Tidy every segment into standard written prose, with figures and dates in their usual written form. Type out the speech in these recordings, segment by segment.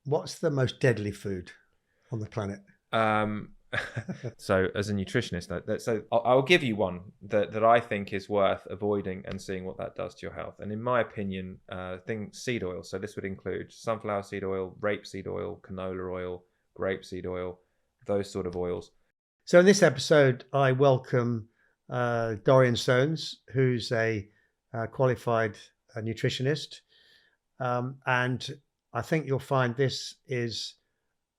What's the most deadly food on the planet? Um, so as a nutritionist, so I'll give you one that I think is worth avoiding and seeing what that does to your health. And in my opinion, seed oil. So this would include sunflower seed oil, rapeseed oil, canola oil, grapeseed oil, those sort of oils. So in this episode, I welcome Dorian Soanes, who's a qualified nutritionist. And I think you'll find this is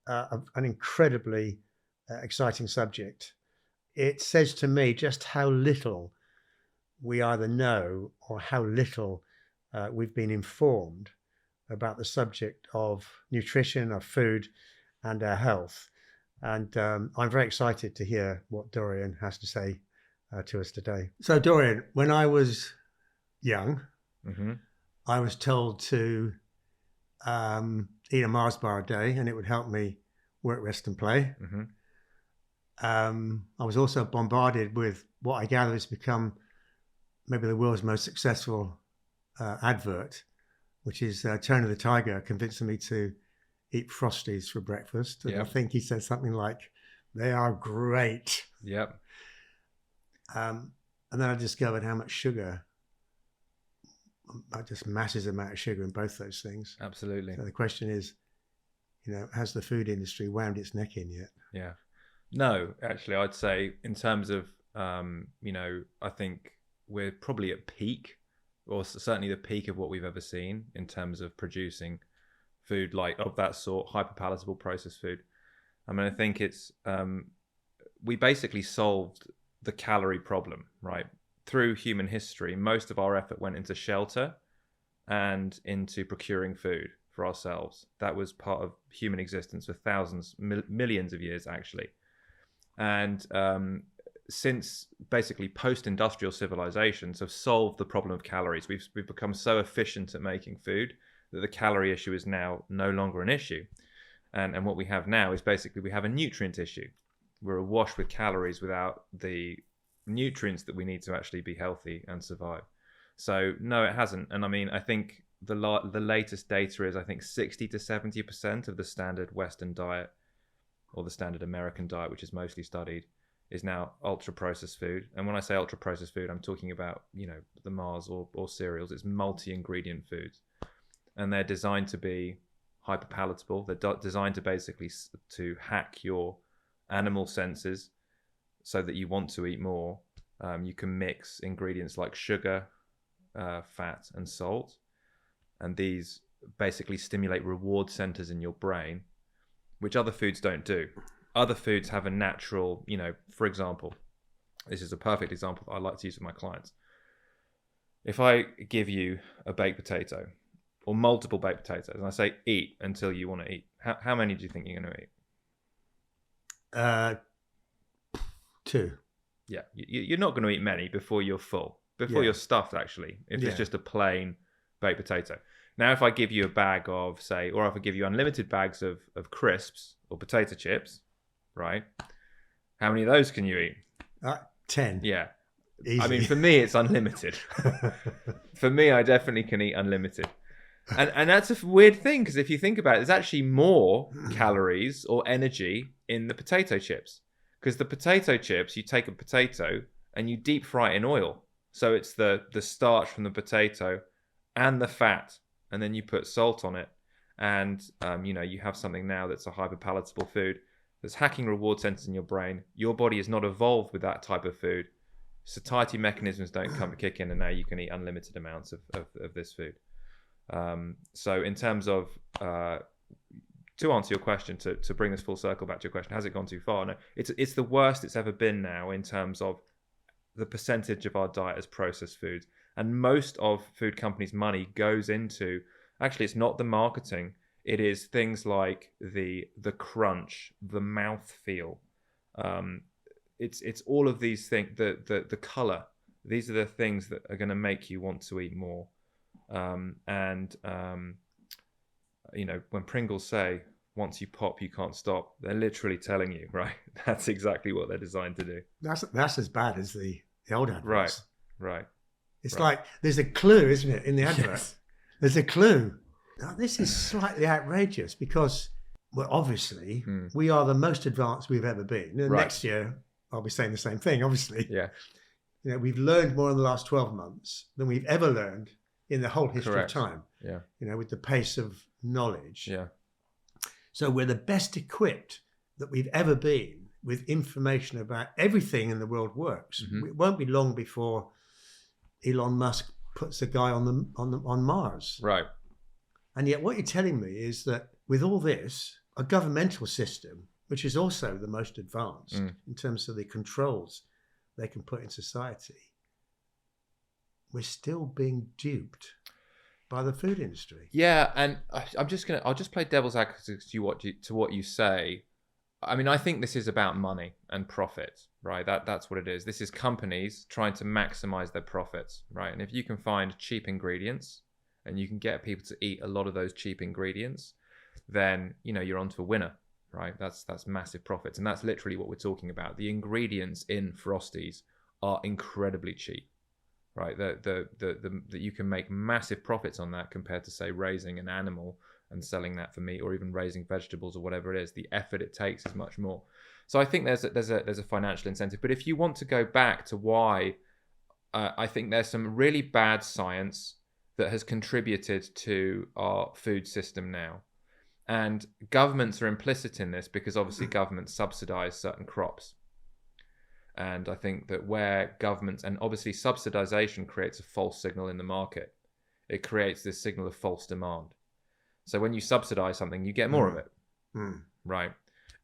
an incredibly exciting subject. It says to me just how little we either know or how little we've been informed about the subject of nutrition, of food, and our health. And I'm very excited to hear what Dorian has to say to us today. So, Dorian, when I was young, I was told to eat a Mars bar a day and it would help me work, rest, and play. I was also bombarded with what I gather has become maybe the world's most successful advert, which is Tony the Tiger convincing me to eat Frosties for breakfast. And I think he said something like, "They are great." Yep. And then I discovered how much sugar, just massive amount of sugar in both those things. Absolutely. So the question is, has the food industry wound its neck in yet? Yeah. No, actually, I'd say in terms of, I think we're probably at peak, or certainly the peak of what we've ever seen in terms of producing food like of that sort, hyperpalatable processed food. I mean, I think it's, we basically solved the calorie problem, right? Through human history, most of our effort went into shelter and into procuring food for ourselves. That was part of human existence for thousands, millions of years, actually. And since basically post-industrial civilizations have solved the problem of calories, we've become so efficient at making food that the calorie issue is now no longer an issue. And what we have now is basically we have a nutrient issue. We're awash with calories without the nutrients that we need to actually be healthy and survive. So no, it hasn't. And I mean, I think the latest data is I think 60 to 70% of the standard Western diet, or the standard American diet, which is mostly studied, is now ultra processed food. And when I say ultra processed food, I'm talking about, the Mars or cereals. It's multi-ingredient foods, and they're designed to be hyper palatable. They're designed to basically to hack your animal senses so that you want to eat more. You can mix ingredients like sugar, fat, and salt, and these basically stimulate reward centers in your brain, which other foods don't do. Other foods have a natural, for example, this is a perfect example that I like to use with my clients. If I give you a baked potato or multiple baked potatoes and I say eat until you want to eat, how many do you think you're going to eat? 2. Yeah, you're not going to eat many before you're full, before you're stuffed, actually, if it's just a plain baked potato. Now, if I give you a bag of, say, or if I give you unlimited bags of crisps or potato chips, right? How many of those can you eat? 10. Yeah. Easy. I mean, for me, it's unlimited. For me, I definitely can eat unlimited. And that's a weird thing, because if you think about it, there's actually more calories or energy in the potato chips. Because the potato chips, you take a potato and you deep fry it in oil. So it's the starch from the potato and the fat, and then you put salt on it. And, you have something now that's a hyperpalatable food that's hacking reward centers in your brain. Your body is not evolved with that type of food. Satiety mechanisms don't kick in, and now you can eat unlimited amounts of this food. So in terms of, to answer your question, to bring this full circle back to your question, has it gone too far? No, it's the worst it's ever been now in terms of the percentage of our diet as processed foods. And most of food companies' money goes into, actually, it's not the marketing. It is things like the crunch, the mouthfeel. It's all of these things. The color. These are the things that are going to make you want to eat more. When Pringles say, "Once you pop, you can't stop," they're literally telling you, right? That's exactly what they're designed to do. That's as bad as the old adverts. Right. It's like there's a clue, isn't it, in the advert? Yes. There's a clue. Now, this is slightly outrageous because, well, obviously, Mm. we are the most advanced we've ever been. And Right. next year, I'll be saying the same thing, obviously. Yeah, You know, we've learned more in the last 12 months than we've ever learned in the whole history correct. of time, Yeah, you know, with the pace of knowledge. yeah, So we're the best equipped that we've ever been with information about everything in the world works. Mhm. It won't be long before Elon Musk puts a guy on Mars. right. And yet what you're telling me is that with all this, a governmental system, which is also the most advanced in terms of the controls they can put in society, we're still being duped by the food industry. Yeah, and I'll just play devil's advocate to what you say. I mean, I think this is about money and profit, right? That's what it is. This is companies trying to maximize their profits, right? And if you can find cheap ingredients and you can get people to eat a lot of those cheap ingredients, then, you know, you're onto a winner, right? That's massive profits. And that's literally what we're talking about. The ingredients in Frosties are incredibly cheap, right? That you can make massive profits on that compared to, say, raising an animal and selling that for meat, or even raising vegetables or whatever it is. The effort it takes is much more. So I think there's a financial incentive. But if you want to go back to why, I think there's some really bad science that has contributed to our food system now. And governments are implicit in this because obviously governments subsidize certain crops. And I think that where governments, and obviously subsidization creates a false signal in the market. It creates this signal of false demand. So when you subsidize something, you get more of it, right?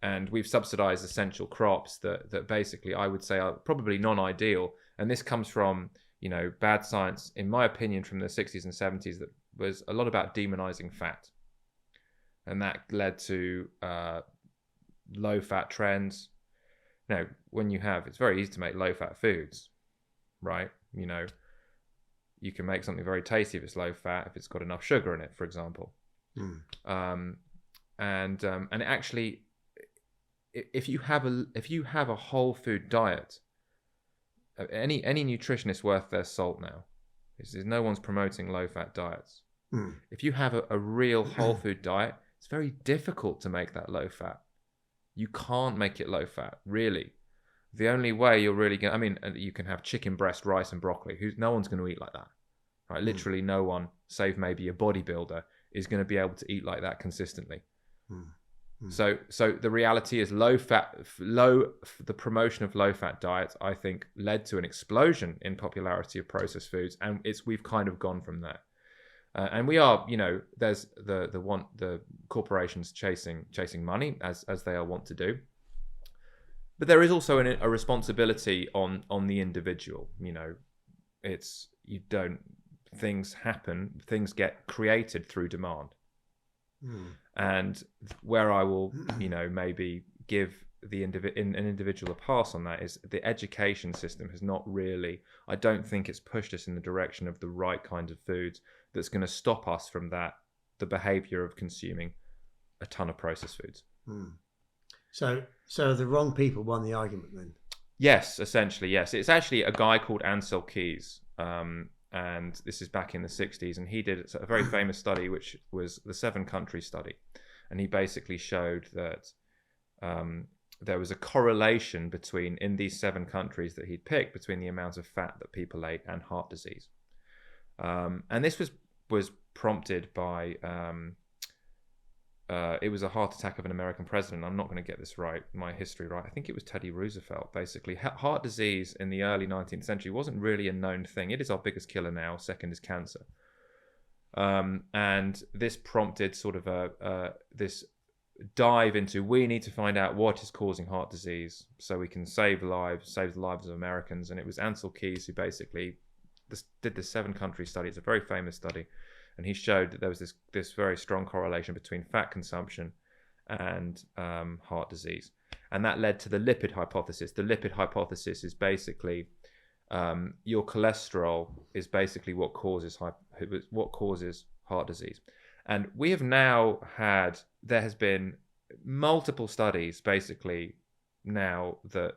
And we've subsidized essential crops that basically I would say are probably non-ideal. And this comes from, you know, bad science, in my opinion, from the 60s and 70s that was a lot about demonizing fat. And that led to low-fat trends. You know, when you have, it's very easy to make low-fat foods, right? You know, you can make something very tasty if it's low-fat, if it's got enough sugar in it, for example. And actually, if you have a whole food diet, any nutritionist worth their salt now, no one's promoting low-fat diets. If you have a real whole food diet, it's very difficult to make that low-fat. You can't make it low-fat, really. The only way you're really going, I mean, you can have chicken breast, rice, and broccoli. No one's going to eat like that, right? Literally, no one, save maybe a bodybuilder, is going to be able to eat like that consistently. So the reality is the promotion of low-fat diets, I think, led to an explosion in popularity of processed foods, and we've kind of gone from there. And we are, you know, there's the corporations chasing money as they are wont to do, but there is also a responsibility on the individual. You know, things happen, things get created through demand. And where I will, you know, maybe give an individual a pass on that is the education system has not really, I don't think it's pushed us in the direction of the right kind of foods that's going to stop us from the behavior of consuming a ton of processed foods. So the wrong people won the argument then? Yes, essentially, yes. It's actually a guy called Ansel Keys, and this is back in the 60s, and he did a very famous study, which was the 7-country study. And he basically showed that there was a correlation in these 7 countries that he'd picked, between the amount of fat that people ate and heart disease. And this was prompted by, it was a heart attack of an American president. I'm not going to get this right, my history right. I think it was Teddy Roosevelt, basically. Heart disease in the early 19th century wasn't really a known thing. It is our biggest killer now. Second is cancer. And this prompted sort of this dive into, we need to find out what is causing heart disease so we can save the lives of Americans. And it was Ansel Keys who basically did the 7-country study. It's a very famous study. And he showed that there was this very strong correlation between fat consumption and heart disease. And that led to the lipid hypothesis. The lipid hypothesis is basically your cholesterol is basically what causes heart disease. And we have now there has been multiple studies basically now that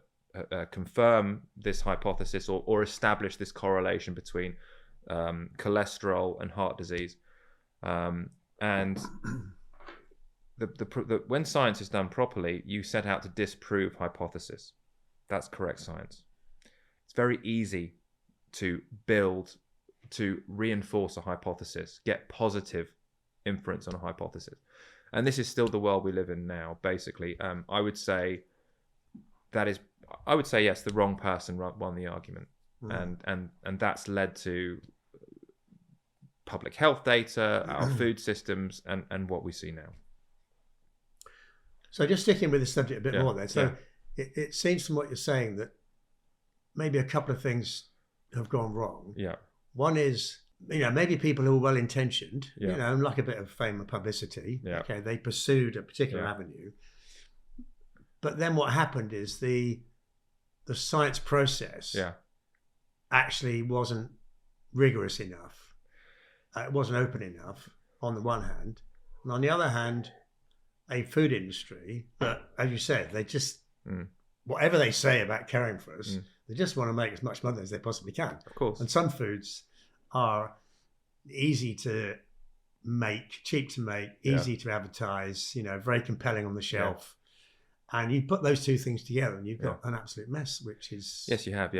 confirm this hypothesis or establish this correlation between cholesterol and heart disease. And when science is done properly, you set out to disprove hypothesis. That's correct science. It's very easy to reinforce a hypothesis, get positive inference on a hypothesis. And this is still the world we live in now, basically. I would say yes, the wrong person won the argument. And that's led to public health data, our food systems, and what we see now. So just sticking with the subject a bit more then. So it seems from what you're saying that maybe a couple of things have gone wrong. Yeah. One is, maybe people who are well-intentioned, Yeah. like a bit of fame and publicity. Yeah. Okay, they pursued a particular avenue. But then what happened is the science process actually wasn't rigorous enough. It wasn't open enough on the one hand. And on the other hand, a food industry that, as you said, they just, whatever they say about caring for us, they just want to make as much money as they possibly can. Of course. And some foods are easy to make, cheap to make, easy to advertise, very compelling on the shelf. And you put those two things together and you've got an absolute mess, which is... Yes, you have,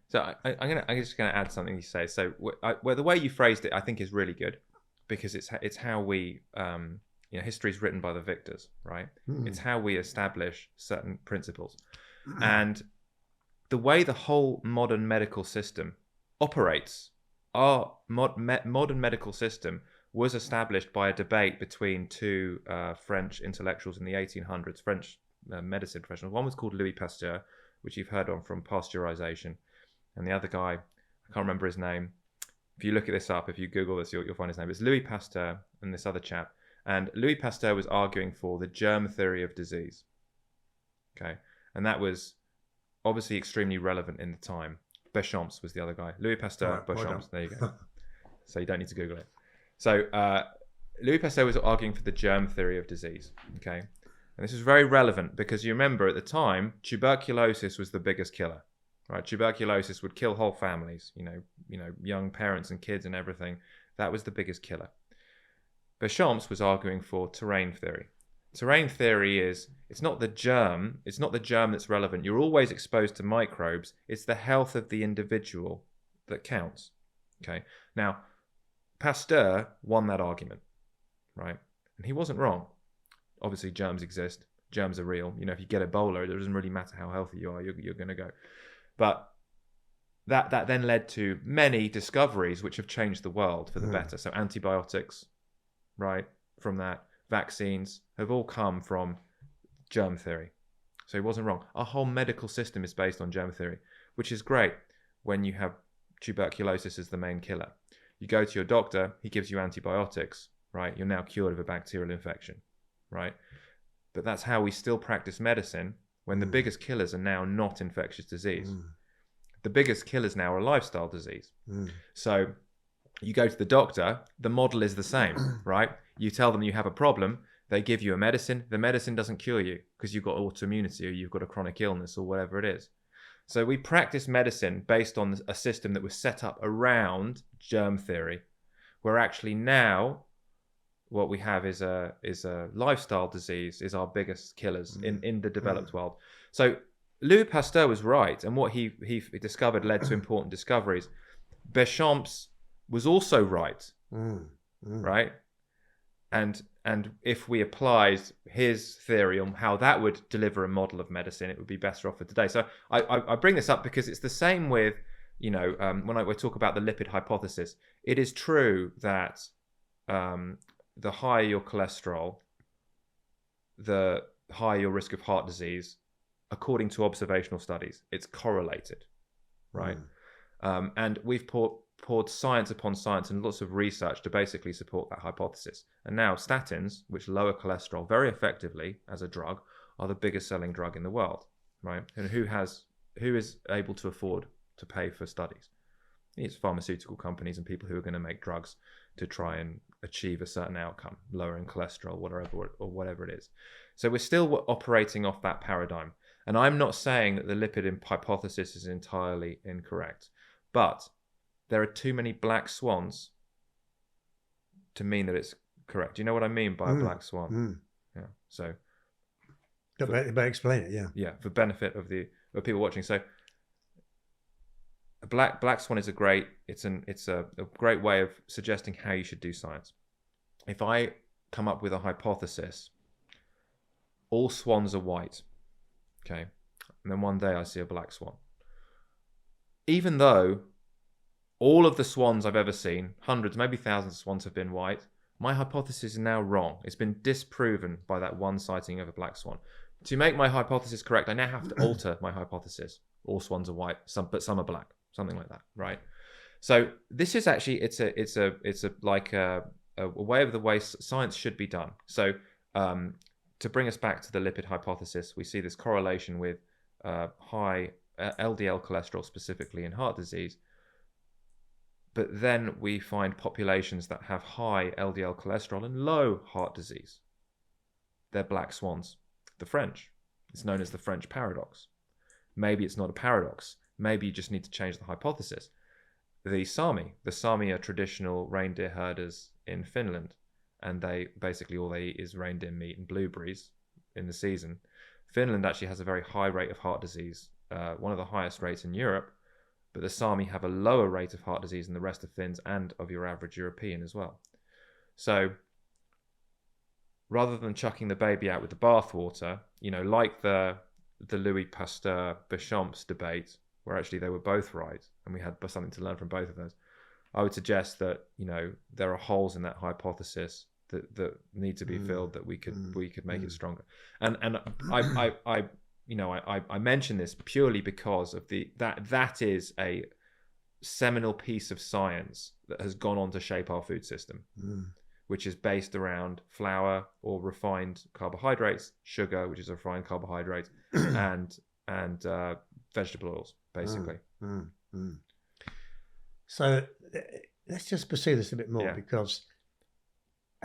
So I'm just going to add something you say. So the way you phrased it, I think is really good, because it's how we... history is written by the victors, right? It's how we establish certain principles. And the way the whole modern medical system operates, our modern medical system was established by a debate between two French intellectuals in the 1800s, French medicine professionals. One was called Louis Pasteur, which you've heard on from pasteurization. And the other guy, I can't remember his name. If you look at this up, if you Google this, you'll find his name. It's Louis Pasteur and this other chap. And Louis Pasteur was arguing for the germ theory of disease. Okay. And that was obviously extremely relevant in the time. Bechamps was the other guy. Louis Pasteur, Bechamps. There you go. So you don't need to Google it. So Louis Pasteur was arguing for the germ theory of disease. Okay. And this was very relevant because you remember at the time, tuberculosis was the biggest killer. Right? Tuberculosis would kill whole families, young parents and kids and everything. That was the biggest killer. Bechamps was arguing for terrain theory. Terrain theory is, it's not the germ that's relevant. You're always exposed to microbes. It's the health of the individual that counts. Okay. Now, Pasteur won that argument, right? And he wasn't wrong. Obviously, germs exist. Germs are real. If you get Ebola, it doesn't really matter how healthy you are. You're going to go. But that then led to many discoveries which have changed the world for the better. So antibiotics, right? From that, vaccines have all come from germ theory. So he wasn't wrong. Our whole medical system is based on germ theory, which is great when you have tuberculosis as the main killer. You go to your doctor, he gives you antibiotics, right? You're now cured of a bacterial infection, right? But that's how we still practice medicine when the biggest killers are now not infectious disease. The biggest killers now are lifestyle disease. So you go to the doctor, the model is the same, right? You tell them you have a problem, they give you a medicine. The medicine doesn't cure you because you've got autoimmunity or you've got a chronic illness or whatever it is. So we practice medicine based on a system that was set up around germ theory, where actually now what we have is a lifestyle disease is our biggest killers in the developed world. So Louis Pasteur was right, and what he discovered led to important discoveries. Bechamps was also right, right? And if we applied his theory on how that would deliver a model of medicine, it would be better off for today. So I bring this up because it's the same with, when we talk about the lipid hypothesis. It is true that the higher your cholesterol, the higher your risk of heart disease, according to observational studies. It's correlated, right? And we've poured science upon science and lots of research to basically support that hypothesis. And now statins, which lower cholesterol very effectively as a drug, are the biggest selling drug in the world, right? And who is able to afford to pay for studies? It's pharmaceutical companies and people who are going to make drugs to try and achieve a certain outcome, lowering cholesterol, whatever it is. So we're still operating off that paradigm. And I'm not saying that the lipid hypothesis is entirely incorrect, but there are too many black swans to mean that it's Correct. Do you know what I mean by a black swan? Mm. Yeah. So. But explain it. Yeah. Yeah. For benefit of people watching. So. A black swan is a great great way of suggesting how you should do science. If I come up with a hypothesis, all swans are white, okay, and then one day I see a black swan. Even though all of the swans I've ever seen, hundreds, maybe thousands of swans have been white, my hypothesis is now wrong. It's been disproven by that one sighting of a black swan. To make my hypothesis correct, I now have to alter my hypothesis. All swans are white, but some are black. Something like that, right? So this is actually it's a way of the way science should be done. So to bring us back to the lipid hypothesis, we see this correlation with high LDL cholesterol, specifically in heart disease. But then we find populations that have high LDL cholesterol and low heart disease. They're black swans. The French. It's known as the French paradox. Maybe it's not a paradox. Maybe you just need to change the hypothesis. The Sami are traditional reindeer herders in Finland, and they basically all they eat is reindeer meat and blueberries in the season. Finland actually has a very high rate of heart disease, one of the highest rates in Europe, but the Sami have a lower rate of heart disease than the rest of Finns and of your average European as well. So rather than chucking the baby out with the bathwater, like the Louis Pasteur-Béchamps debate, where actually they were both right, and we had something to learn from both of those. I would suggest that there are holes in that hypothesis that need to be filled, that we could make it stronger. And I mention this purely because of that is a seminal piece of science that has gone on to shape our food system, which is based around flour or refined carbohydrates, sugar, which is a refined carbohydrate, and vegetable oils, basically. So let's just pursue this a bit more, because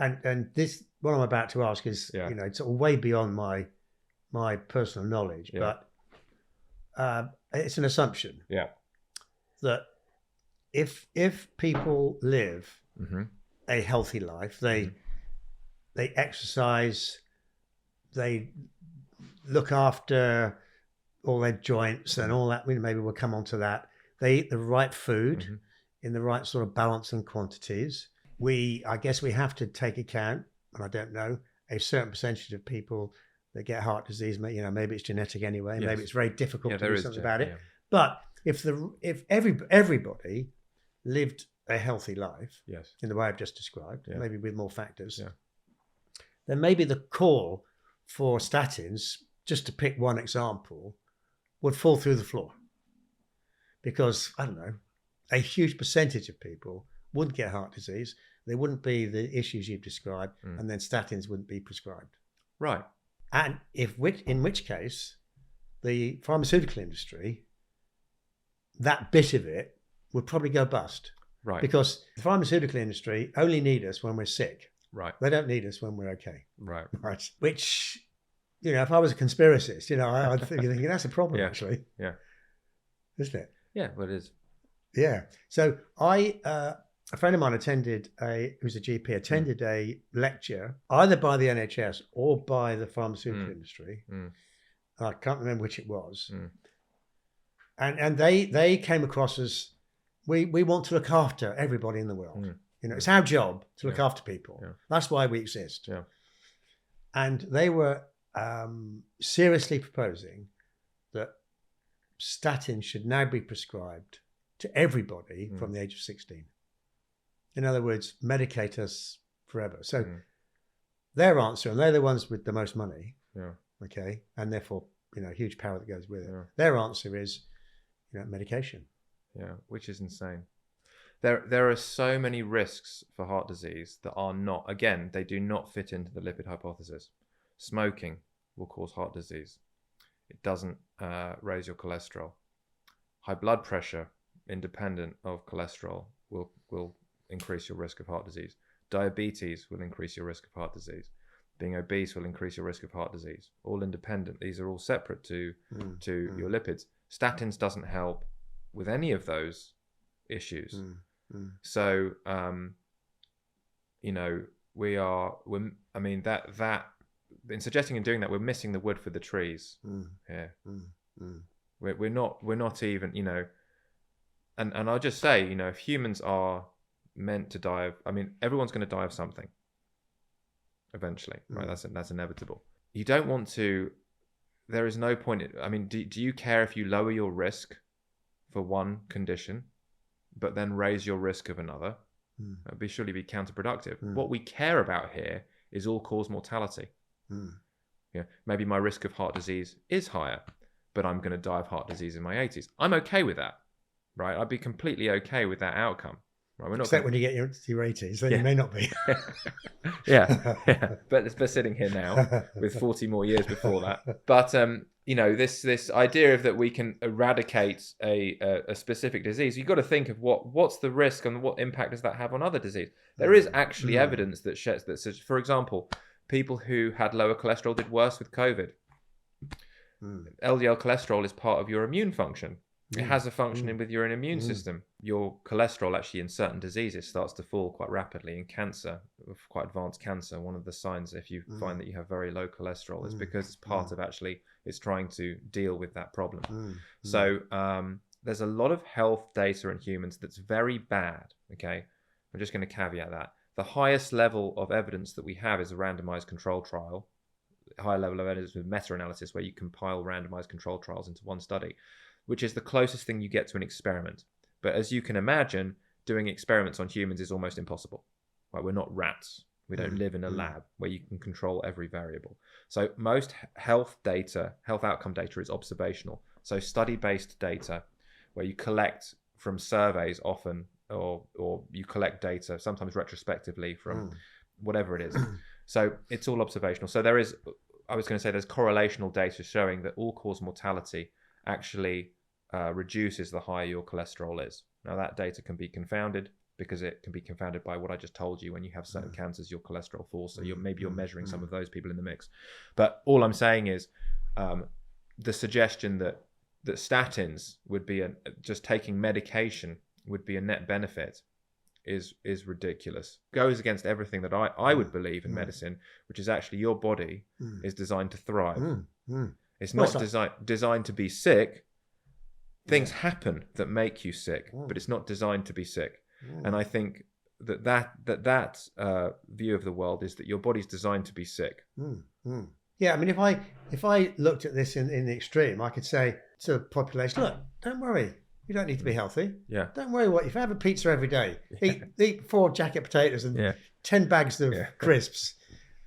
and this, what I'm about to ask is it's way beyond my personal knowledge, but it's an assumption that if people live a healthy life, they exercise, they look after all their joints and all that, maybe we'll come on to that. They eat the right food in the right sort of balance and quantities. I guess we have to take account, and I don't know, a certain percentage of people that get heart disease, maybe it's genetic anyway, maybe it's very difficult to do something about it. But if everybody lived a healthy life in the way I've just described, maybe with more factors, then maybe the call for statins, just to pick one example, would fall through the floor. Because, I don't know, a huge percentage of people wouldn't get heart disease. There wouldn't be the issues you've described, and then statins wouldn't be prescribed. Right. And in which case, the pharmaceutical industry, that bit of it would probably go bust. Right. Because the pharmaceutical industry only need us when we're sick. Right. They don't need us when we're okay. Right. Right. Which, if I was a conspiracist, I'd think that's a problem, actually. Yeah. Isn't it? Yeah, well, it is. Yeah. So a friend of mine who's a GP, attended a lecture either by the NHS or by the pharmaceutical industry. I can't remember which it was. And they came across as, we want to look after everybody in the world. It's our job to look after people. That's why we exist. And they were seriously proposing that statins should now be prescribed to everybody from the age of 16. In other words, medicate us forever. So their answer, and they're the ones with the most money, okay, and therefore, huge power that goes with it. Their answer is, medication. Yeah, which is insane. There are so many risks for heart disease that are not, again, they do not fit into the lipid hypothesis. Smoking will cause heart disease. It doesn't raise your cholesterol. High blood pressure, independent of cholesterol, will increase your risk of heart disease. Diabetes will increase your risk of heart disease. Being obese will increase your risk of heart disease. All independent. These are all separate to your lipids. Statins doesn't help with any of those issues. So, I mean, that in suggesting and doing that, we're missing the wood for the trees here. We're not even, you know, and I'll just say, you know, if humans are meant to die of, I mean, everyone's going to die of something eventually, right? That's inevitable. You don't want to, there is no point, I mean, do you care if you lower your risk for one condition, but then raise your risk of another? That would surely be counterproductive. What we care about here is all-cause mortality. Yeah, maybe my risk of heart disease is higher, but I'm going to die of heart disease in my 80s. I'm okay with that, right? I'd be completely okay with that outcome. Right? Except when you get to your 80s, then you may not be. yeah. But sitting here now with 40 more years before that. But you know, this idea of that we can eradicate a specific disease, you've got to think of what's the risk and what impact does that have on other disease. There is actually evidence that says, for example, people who had lower cholesterol did worse with COVID. LDL cholesterol is part of your immune function. It has a function with your immune system. Your cholesterol actually in certain diseases starts to fall quite rapidly. In cancer, quite advanced cancer, one of the signs if you find that you have very low cholesterol is because it's part of actually, it's trying to deal with that problem. So there's a lot of health data in humans that's very bad, okay? I'm just going to caveat that. The highest level of evidence that we have is a randomized control trial. Higher level of evidence with meta-analysis where you compile randomized control trials into one study, which is the closest thing you get to an experiment. But as you can imagine, doing experiments on humans is almost impossible. Right? We're not rats. We don't live in a lab where you can control every variable. So most health outcome data is observational. So study-based data where you collect from surveys often, or you collect data sometimes retrospectively from whatever it is. So it's all observational. So there's correlational data showing that all-cause mortality actually reduces the higher your cholesterol is. Now that data can be confounded because it can be confounded by what I just told you. When you have certain cancers, your cholesterol falls. So maybe you're measuring some of those people in the mix. But all I'm saying is the suggestion that statins would be just taking medication would be a net benefit is ridiculous. Goes against everything that I would believe in medicine, which is actually your body is designed to thrive. It's not designed to be sick. Things happen that make you sick, but it's not designed to be sick. And I think that view of the world is that your body's designed to be sick. Yeah, I mean, if I looked at this in the extreme, I could say to the population, look, don't worry. You don't need to be healthy. Yeah. Don't worry if you have a pizza every day, eat 4 jacket potatoes and 10 bags of crisps.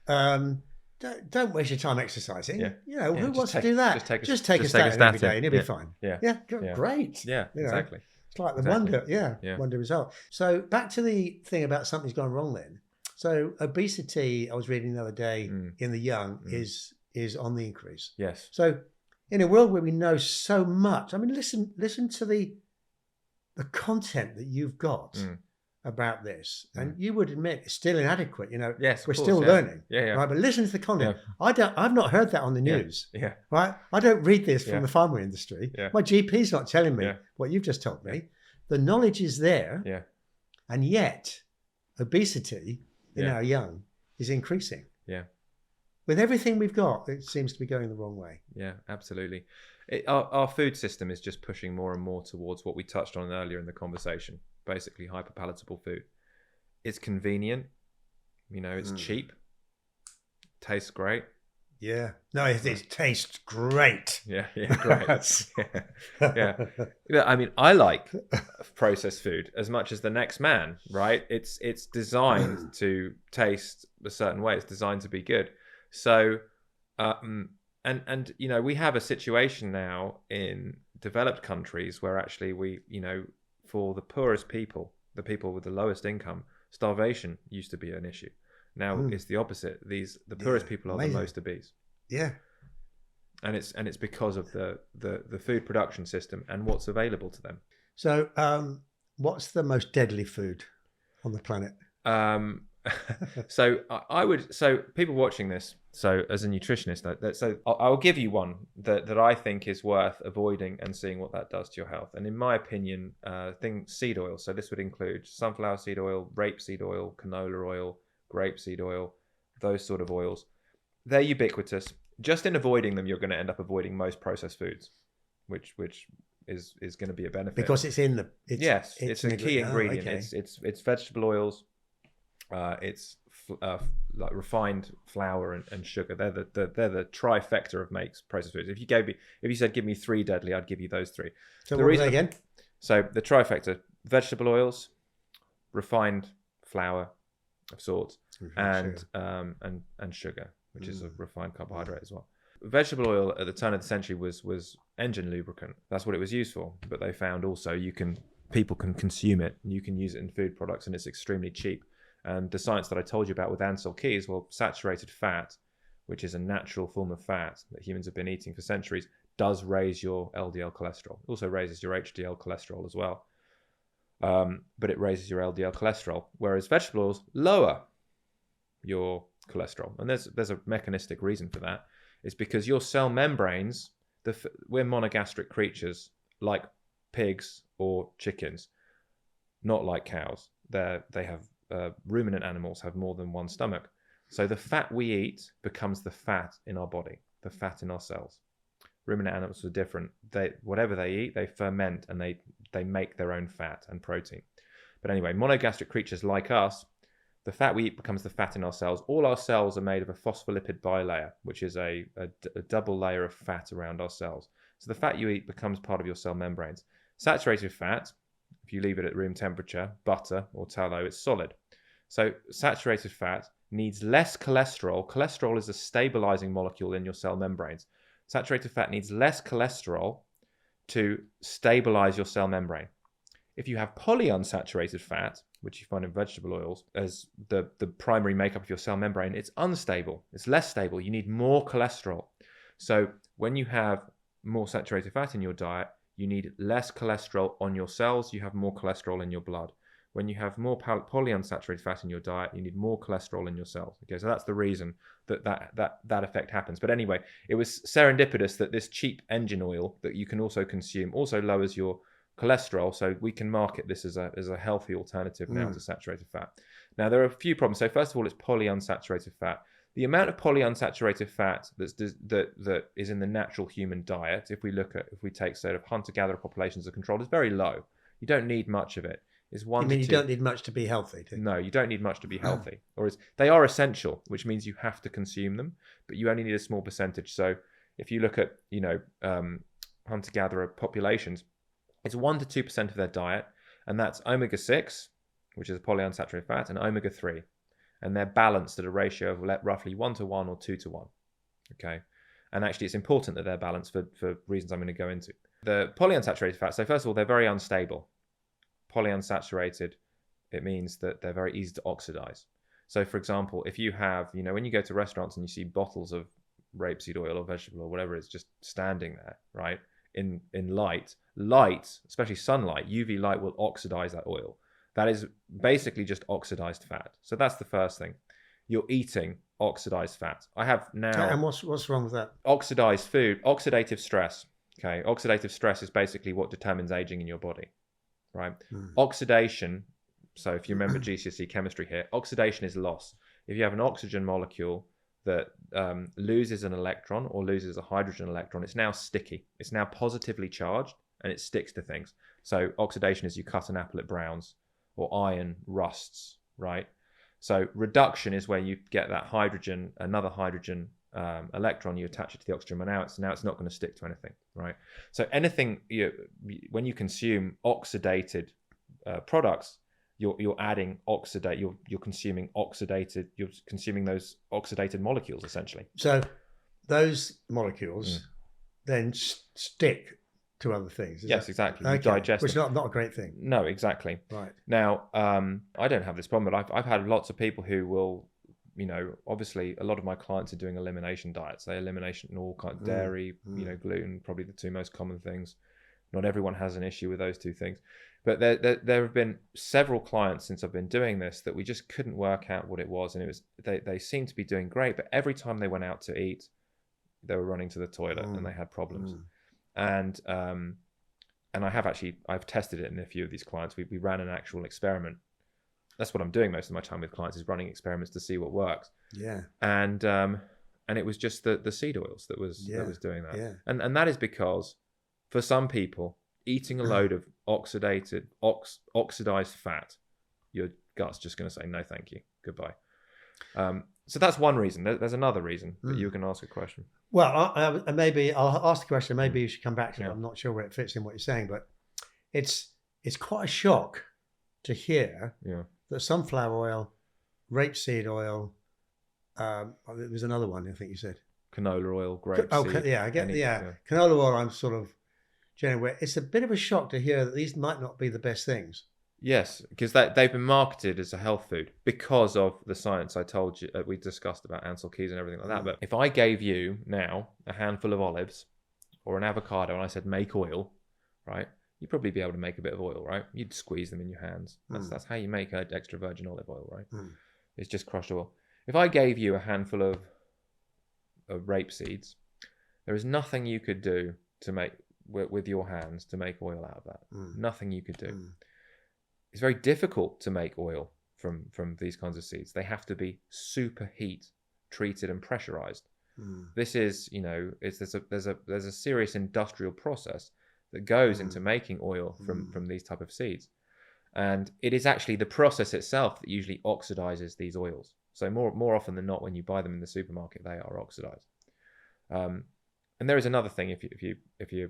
Don't waste your time exercising. You know, who wants to do that? Just take a statin every day and you'll be fine. Great. Yeah, exactly. It's like the wonder result. So back to the thing about something's gone wrong then. So obesity, I was reading the other day in the young is on the increase. Yes. So in a world where we know so much, I mean, listen to the content that you've got about this, and you would admit it's still inadequate. You know, yes, we're still learning. Yeah. Right, but listen to the content. I've not heard that on the news. Yeah. Right. I don't read this from the pharma industry. My GP's not telling me what you've just told me. The knowledge is there. Yeah. And yet, obesity in our young is increasing. Yeah. With everything we've got, it seems to be going the wrong way. Yeah, absolutely. Our food system is just pushing more and more towards what we touched on earlier in the conversation, basically hyperpalatable food. It's convenient, you know, it's cheap, tastes great. Yeah. No, it tastes great. Yeah, great. yeah. I mean, I like processed food as much as the next man, right? It's designed to taste a certain way. It's designed to be good. So, and you know, we have a situation now in developed countries where actually we, you know, for the poorest people, the people with the lowest income, starvation used to be an issue. Now it's the opposite. The poorest people are the most obese. Yeah. And it's because of the food production system and what's available to them. So, what's the most deadly food on the planet? So people watching this, so as a nutritionist, so I'll give you one that I think is worth avoiding and seeing what that does to your health. And in my opinion, seed oil. So this would include sunflower seed oil, rapeseed oil, canola oil, grapeseed oil, those sort of oils. They're ubiquitous. Just in avoiding them, you're going to end up avoiding most processed foods, which is going to be a benefit. Because it's in the... Yes, it's a key ingredient. Okay. It's vegetable oils. It's like refined flour and sugar. They're the trifecta of makes processed foods. If you said give me 3 deadly, I'd give you those 3. So what were they again? So the trifecta: vegetable oils, refined flour of sorts, and sugar, which is a refined carbohydrate as well. Vegetable oil at the turn of the century was engine lubricant. That's what it was used for. But they found also people can consume it. You can use it in food products, and it's extremely cheap. And the science that I told you about with Ansel Keys, well, saturated fat, which is a natural form of fat that humans have been eating for centuries, does raise your LDL cholesterol. It also raises your HDL cholesterol as well. But it raises your LDL cholesterol, whereas vegetable oils lower your cholesterol. And there's a mechanistic reason for that. It's because your cell membranes, we're monogastric creatures like pigs or chickens, not like cows. They have ruminant animals have more than one stomach. So the fat we eat becomes the fat in our body, the fat in our cells. Ruminant animals are different. Whatever they eat, they ferment and they make their own fat and protein. But anyway, monogastric creatures like us, the fat we eat becomes the fat in our cells. All our cells are made of a phospholipid bilayer, which is a double layer of fat around our cells. So the fat you eat becomes part of your cell membranes. Saturated fat, if you leave it at room temperature, butter or tallow, it's solid. So saturated fat needs less cholesterol. Cholesterol is a stabilizing molecule in your cell membranes. Saturated fat needs less cholesterol to stabilize your cell membrane. If you have polyunsaturated fat, which you find in vegetable oils, as the primary makeup of your cell membrane, it's unstable. It's less stable. You need more cholesterol. So when you have more saturated fat in your diet, you need less cholesterol on your cells. You have more cholesterol in your blood. When you have more polyunsaturated fat in your diet, you need more cholesterol in your cells. Okay, so that's the reason that effect happens. But anyway, it was serendipitous that this cheap engine oil that you can also consume also lowers your cholesterol. So we can market this as a healthy alternative now to saturated fat. Now there are a few problems. So first of all, it's polyunsaturated fat. The amount of polyunsaturated fat that is in the natural human diet, if we take sort of hunter-gatherer populations as control, is very low. You don't need much of it. Is 1 to 2. You don't need much to be healthy. No, you don't need much to be healthy. They are essential, which means you have to consume them, but you only need a small percentage. So if you look at hunter-gatherer populations, it's 1 to 2% of their diet, and that's omega-6, which is a polyunsaturated fat, and omega-3, and they're balanced at a ratio of roughly 1 to 1 or 2 to 1. Okay, and actually it's important that they're balanced for reasons I'm going to go into. The polyunsaturated fats, so first of all, they're very unstable. Polyunsaturated, it means that they're very easy to oxidize. So for example, if you have, when you go to restaurants and you see bottles of rapeseed oil or vegetable or whatever, it's just standing there, right? In light, especially sunlight, UV light will oxidize that oil. That is basically just oxidized fat. So that's the first thing. You're eating oxidized fat. I have now... And what's wrong with that? Oxidized food, oxidative stress. Okay, oxidative stress is basically what determines aging in your body. Right? Oxidation, so if you remember GCSE chemistry here, oxidation is loss. If you have an oxygen molecule that loses an electron or loses a hydrogen electron, it's now sticky. It's now positively charged and it sticks to things. So oxidation is you cut an apple, it browns, or iron rusts, right? So reduction is where you get that hydrogen, another hydrogen electron, you attach it to the oxygen, but now it's not going to stick to anything, right? So anything when you consume oxidated products, you're adding oxidate, you're consuming those oxidated molecules essentially. So those molecules then stick to other things. Yes, exactly. You digest, which is not a great thing. No, exactly. Right. Now, I don't have this problem, but I've had lots of people who will, obviously a lot of my clients are doing elimination diets. They eliminate all kind of dairy, gluten, probably the 2 most common things. Not everyone has an issue with those 2 things. But there have been several clients since I've been doing this that we just couldn't work out what it was. And it was they seemed to be doing great, but every time they went out to eat, they were running to the toilet and they had problems. And I've tested it in a few of these clients. We ran an actual experiment. that's what I'm doing most of my time with clients, is running experiments to see what works. Yeah. And it was just the seed oils that was doing that. Yeah. And that is because for some people, eating a load of oxidized fat, your gut's just going to say no, thank you, goodbye. So that's one reason. There's another reason that you can ask a question. Well, maybe I'll ask the question. Maybe you should come back to it. I'm not sure where it fits in what you're saying, but it's quite a shock to hear that sunflower oil, rapeseed oil, there's another one I think you said. Canola oil, grapeseed. Yeah, I get canola oil. I'm sort of generally aware. It's a bit of a shock to hear that these might not be the best things. Yes, because they've been marketed as a health food because of the science I told you we discussed about Ansel Keys and everything like that. But if I gave you now a handful of olives or an avocado and I said make oil, right? You'd probably be able to make a bit of oil, right? You'd squeeze them in your hands. That's how you make extra virgin olive oil, right? It's just crushed oil. If I gave you a handful of rape seeds, there is nothing you could do to make with your hands to make oil out of that. Nothing you could do. It's very difficult to make oil from these kinds of seeds. They have to be superheat treated and pressurized. This is, there's a serious industrial process that goes into making oil from these type of seeds. And it is actually the process itself that usually oxidizes these oils. So more often than not, when you buy them in the supermarket, they are oxidized. And there is another thing, if you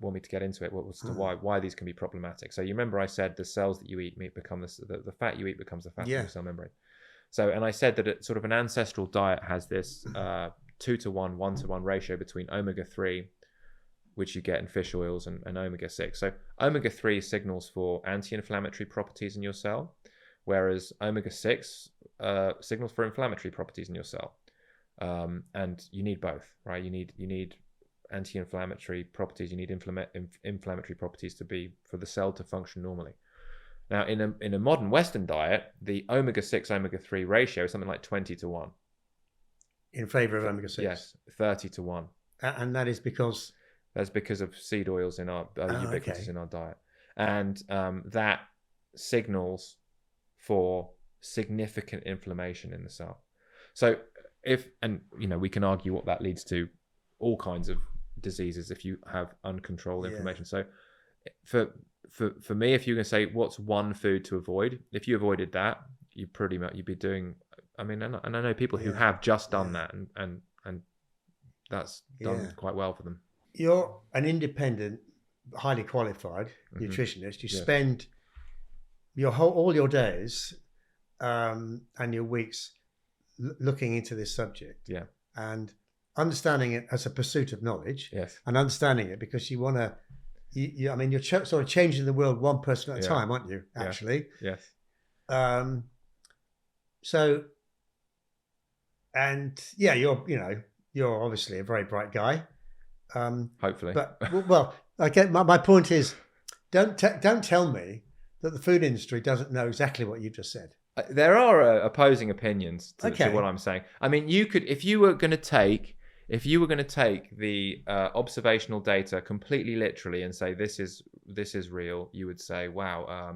want me to get into it, as to why these can be problematic. So you remember I said the cells that you eat become the fat you eat becomes the fat in your cell membrane. So, and I said that sort of an ancestral diet has this 2-to-1, 1-to-1 ratio between omega-3, which you get in fish oils, and omega-6. So omega-3 signals for anti-inflammatory properties in your cell, whereas omega-6 signals for inflammatory properties in your cell. And you need both, right? You need anti-inflammatory properties. You need inflammatory properties for the cell to function normally. Now, in a modern Western diet, the omega-6 omega-3 ratio is something like 20-to-1. In favor of omega-6. Yes, 30-to-1. And that is because that's because of seed oils in our ubiquitous in our diet, and that signals for significant inflammation in the cell. So we can argue what that leads to, all kinds of diseases if you have uncontrolled inflammation. So for me, if you're going to say what's one food to avoid, if you avoided that, you'd be doing, and I know people who have just done that and that's done quite well for them. You're an independent, highly qualified nutritionist. You spend all your days and your weeks looking into this subject and understanding it as a pursuit of knowledge, and understanding it because you want to, you're sort of changing the world one person at a time, aren't you, actually? Yes. So, and you're obviously a very bright guy. Hopefully. But, well, my point is, don't tell me that the food industry doesn't know exactly what you just said. There are opposing opinions to what I'm saying. I mean, you could, if you were going to take the observational data completely literally and say this is real, you would say, wow,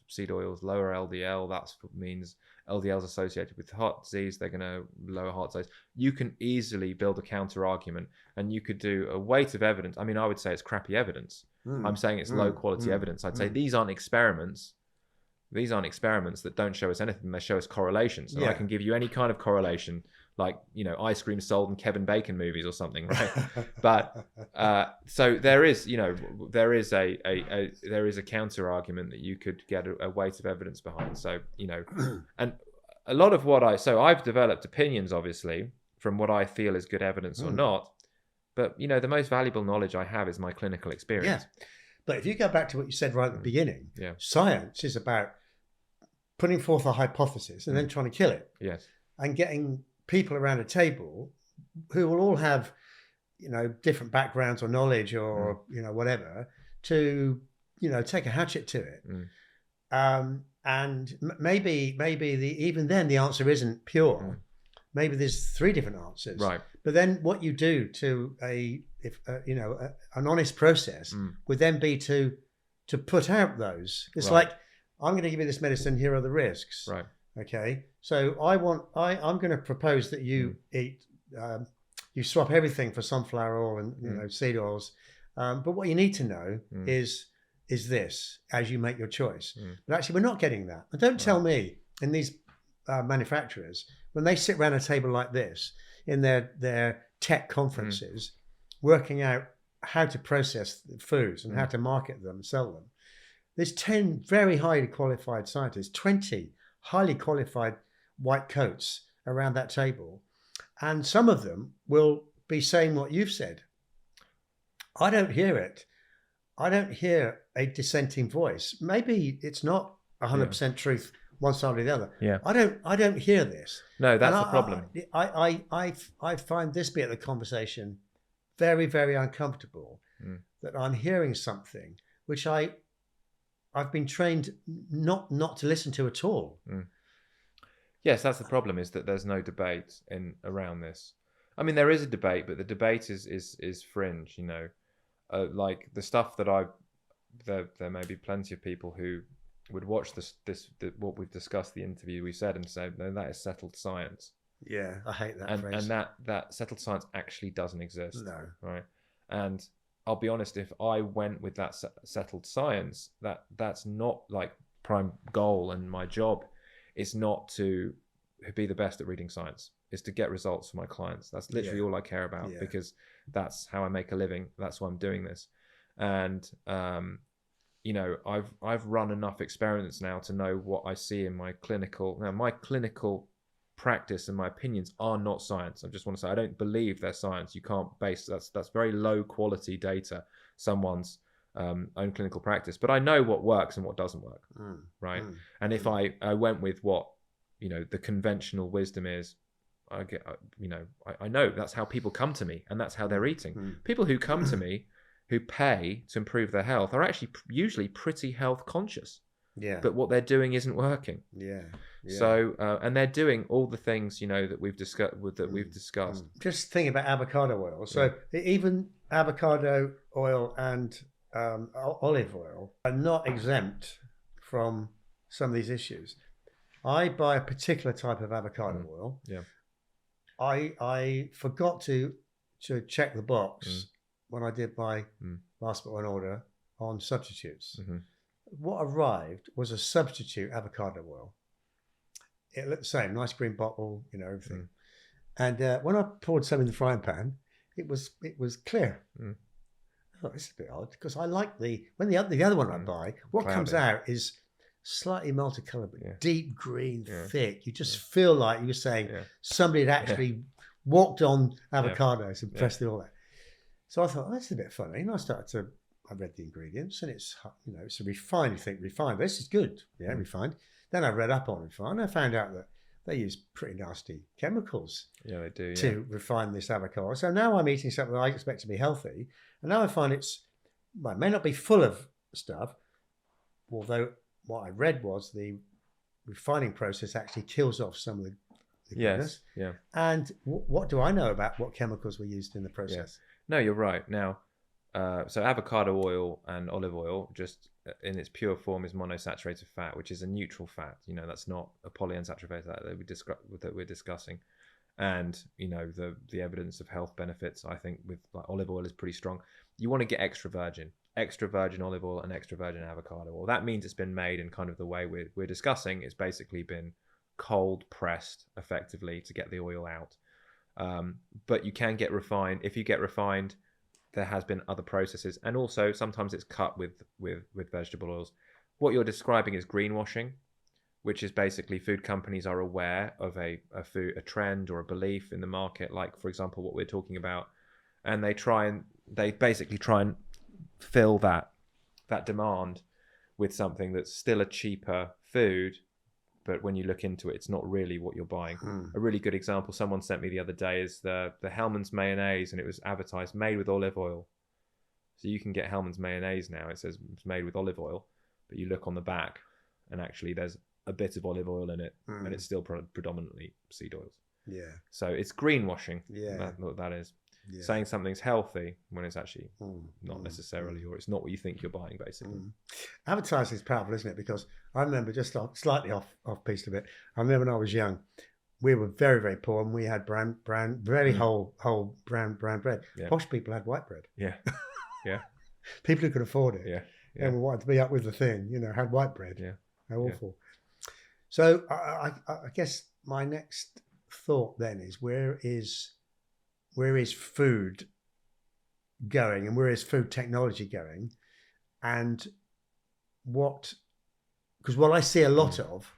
seed oils lower LDL. That means LDL is associated with heart disease. They're going to lower heart size. You can easily build a counter argument, and you could do a weight of evidence. I mean, I would say it's crappy evidence. I'm saying it's low quality evidence. I'd say these aren't experiments. These aren't experiments that don't show us anything. They show us correlations. And I can give you any kind of correlation, like, ice cream sold in Kevin Bacon movies or something, right? But so there is a counter argument that you could get a weight of evidence behind. So, and a lot of I've developed opinions, obviously, from what I feel is good evidence or not. But, the most valuable knowledge I have is my clinical experience. Yeah. But if you go back to what you said right at the beginning, science is about putting forth a hypothesis and then trying to kill it. Yes. And getting people around a table who will all have, different backgrounds or knowledge or, whatever, to, take a hatchet to it. And maybe even then the answer isn't pure. Maybe there's 3 different answers. Right. But then what you do to an honest process would then be to put out those. It's like I'm going to give you this medicine. Here are the risks. Right. Okay. So I'm going to propose that you eat, you swap everything for sunflower oil and seed oils. But what you need to know is this as you make your choice. But actually, we're not getting that. And don't tell me in these manufacturers, when they sit around a table like this in their tech conferences, working out how to process foods and how to market them and sell them. There's 10 very highly qualified scientists, 20 highly qualified white coats around that table. And some of them will be saying what you've said. I don't hear it. I don't hear a dissenting voice. Maybe it's not 100% truth one side or the other. Yeah. I don't hear this. No, that's the problem. I find this bit of the conversation very, very uncomfortable, that I'm hearing something which I've been trained not to listen to at all. Yes, that's the problem, is that there's no debate around this. I mean, there is a debate, but the debate is fringe, you know. Like the stuff that there may be plenty of people who would watch what we've discussed, the interview we said, and say, no, that is settled science. Yeah, I hate that phrase. And that settled science actually doesn't exist. No. Right. And I'll be honest, if I went with that settled science, that's not like prime goal, and my job is not to be the best at reading science. Is to get results for my clients. That's literally all I care about, because that's how I make a living. That's why I'm doing this. And you know, I've run enough experiments now to know what I see in my clinical. Now, my clinical practice and my opinions are not science. I just want to say I don't believe they're science. You can't base that's very low quality data, someone's own clinical practice. But I know what works and what doesn't work, right? And if I went with what, you know, the conventional wisdom is, I know that's how people come to me, and that's how they're eating. People who come to me who pay to improve their health are actually usually pretty health conscious. Yeah. But what they're doing isn't working. Yeah. So and they're doing all the things, you know, that we've discussed. Just think about avocado oil. So even avocado oil and olive oil are not exempt from some of these issues. I buy a particular type of avocado oil. Yeah. I forgot to check the box when I did my last one order on substitutes. What arrived was a substitute avocado oil. It looked the same, nice green bottle, you know, everything. And when I poured some in the frying pan, it was clear. I thought, this is a bit odd, because I like the other one I buy, what cloudy comes out is slightly multicolored, but deep green, thick. You just feel like you were saying somebody had actually walked on avocados and pressed it all that. So I thought, that's a bit funny. And I read the ingredients, and it's, you know, it's a refined. You think refined, this is good. Yeah, refined. Then I read up on refined, and I found out that they use pretty nasty chemicals. Yeah, they do. To refine this avocado. So now I'm eating something that I expect to be healthy, and now I find it may not be full of stuff, although what I read was the refining process actually kills off some of the goodness. Yeah. And what do I know about what chemicals were used in the process? No, you're right. Now, so avocado oil and olive oil, just in its pure form, is monosaturated fat, which is a neutral fat. You know, that's not a polyunsaturated fat that we're discussing. And, you know, the evidence of health benefits, I think, with like olive oil is pretty strong. You want to get extra virgin olive oil and extra virgin avocado oil. That means it's been made in kind of the way we're discussing. It's basically been cold pressed effectively to get the oil out. But you can get refined. If you get refined, there has been other processes, and also sometimes it's cut with vegetable oils. What you're describing is greenwashing, which is basically food companies are aware of a trend or a belief in the market, like for example what we're talking about, and they basically try and fill that demand with something that's still a cheaper food, but when you look into it, it's not really what you're buying. A really good example someone sent me the other day is the Hellmann's mayonnaise, and it was advertised made with olive oil. So you can get Hellmann's mayonnaise now. It says it's made with olive oil, but you look on the back, and actually there's a bit of olive oil in it, and it's still predominantly seed oils. Yeah. So it's greenwashing. Yeah. That's what that is. saying something's healthy when it's actually not necessarily, or it's not what you think you're buying, basically. Advertising is powerful, isn't it? Because I remember, just slightly off piece a bit, I remember when I was young, we were very, very poor, and we had very whole brown bread. Yeah. Posh people had white bread. Yeah. Yeah. People who could afford it. Yeah. And we wanted to be up with the thing, had white bread. Yeah. How awful. So I guess my next thought then is, where is food going, and where is food technology going, and because what I see a lot of,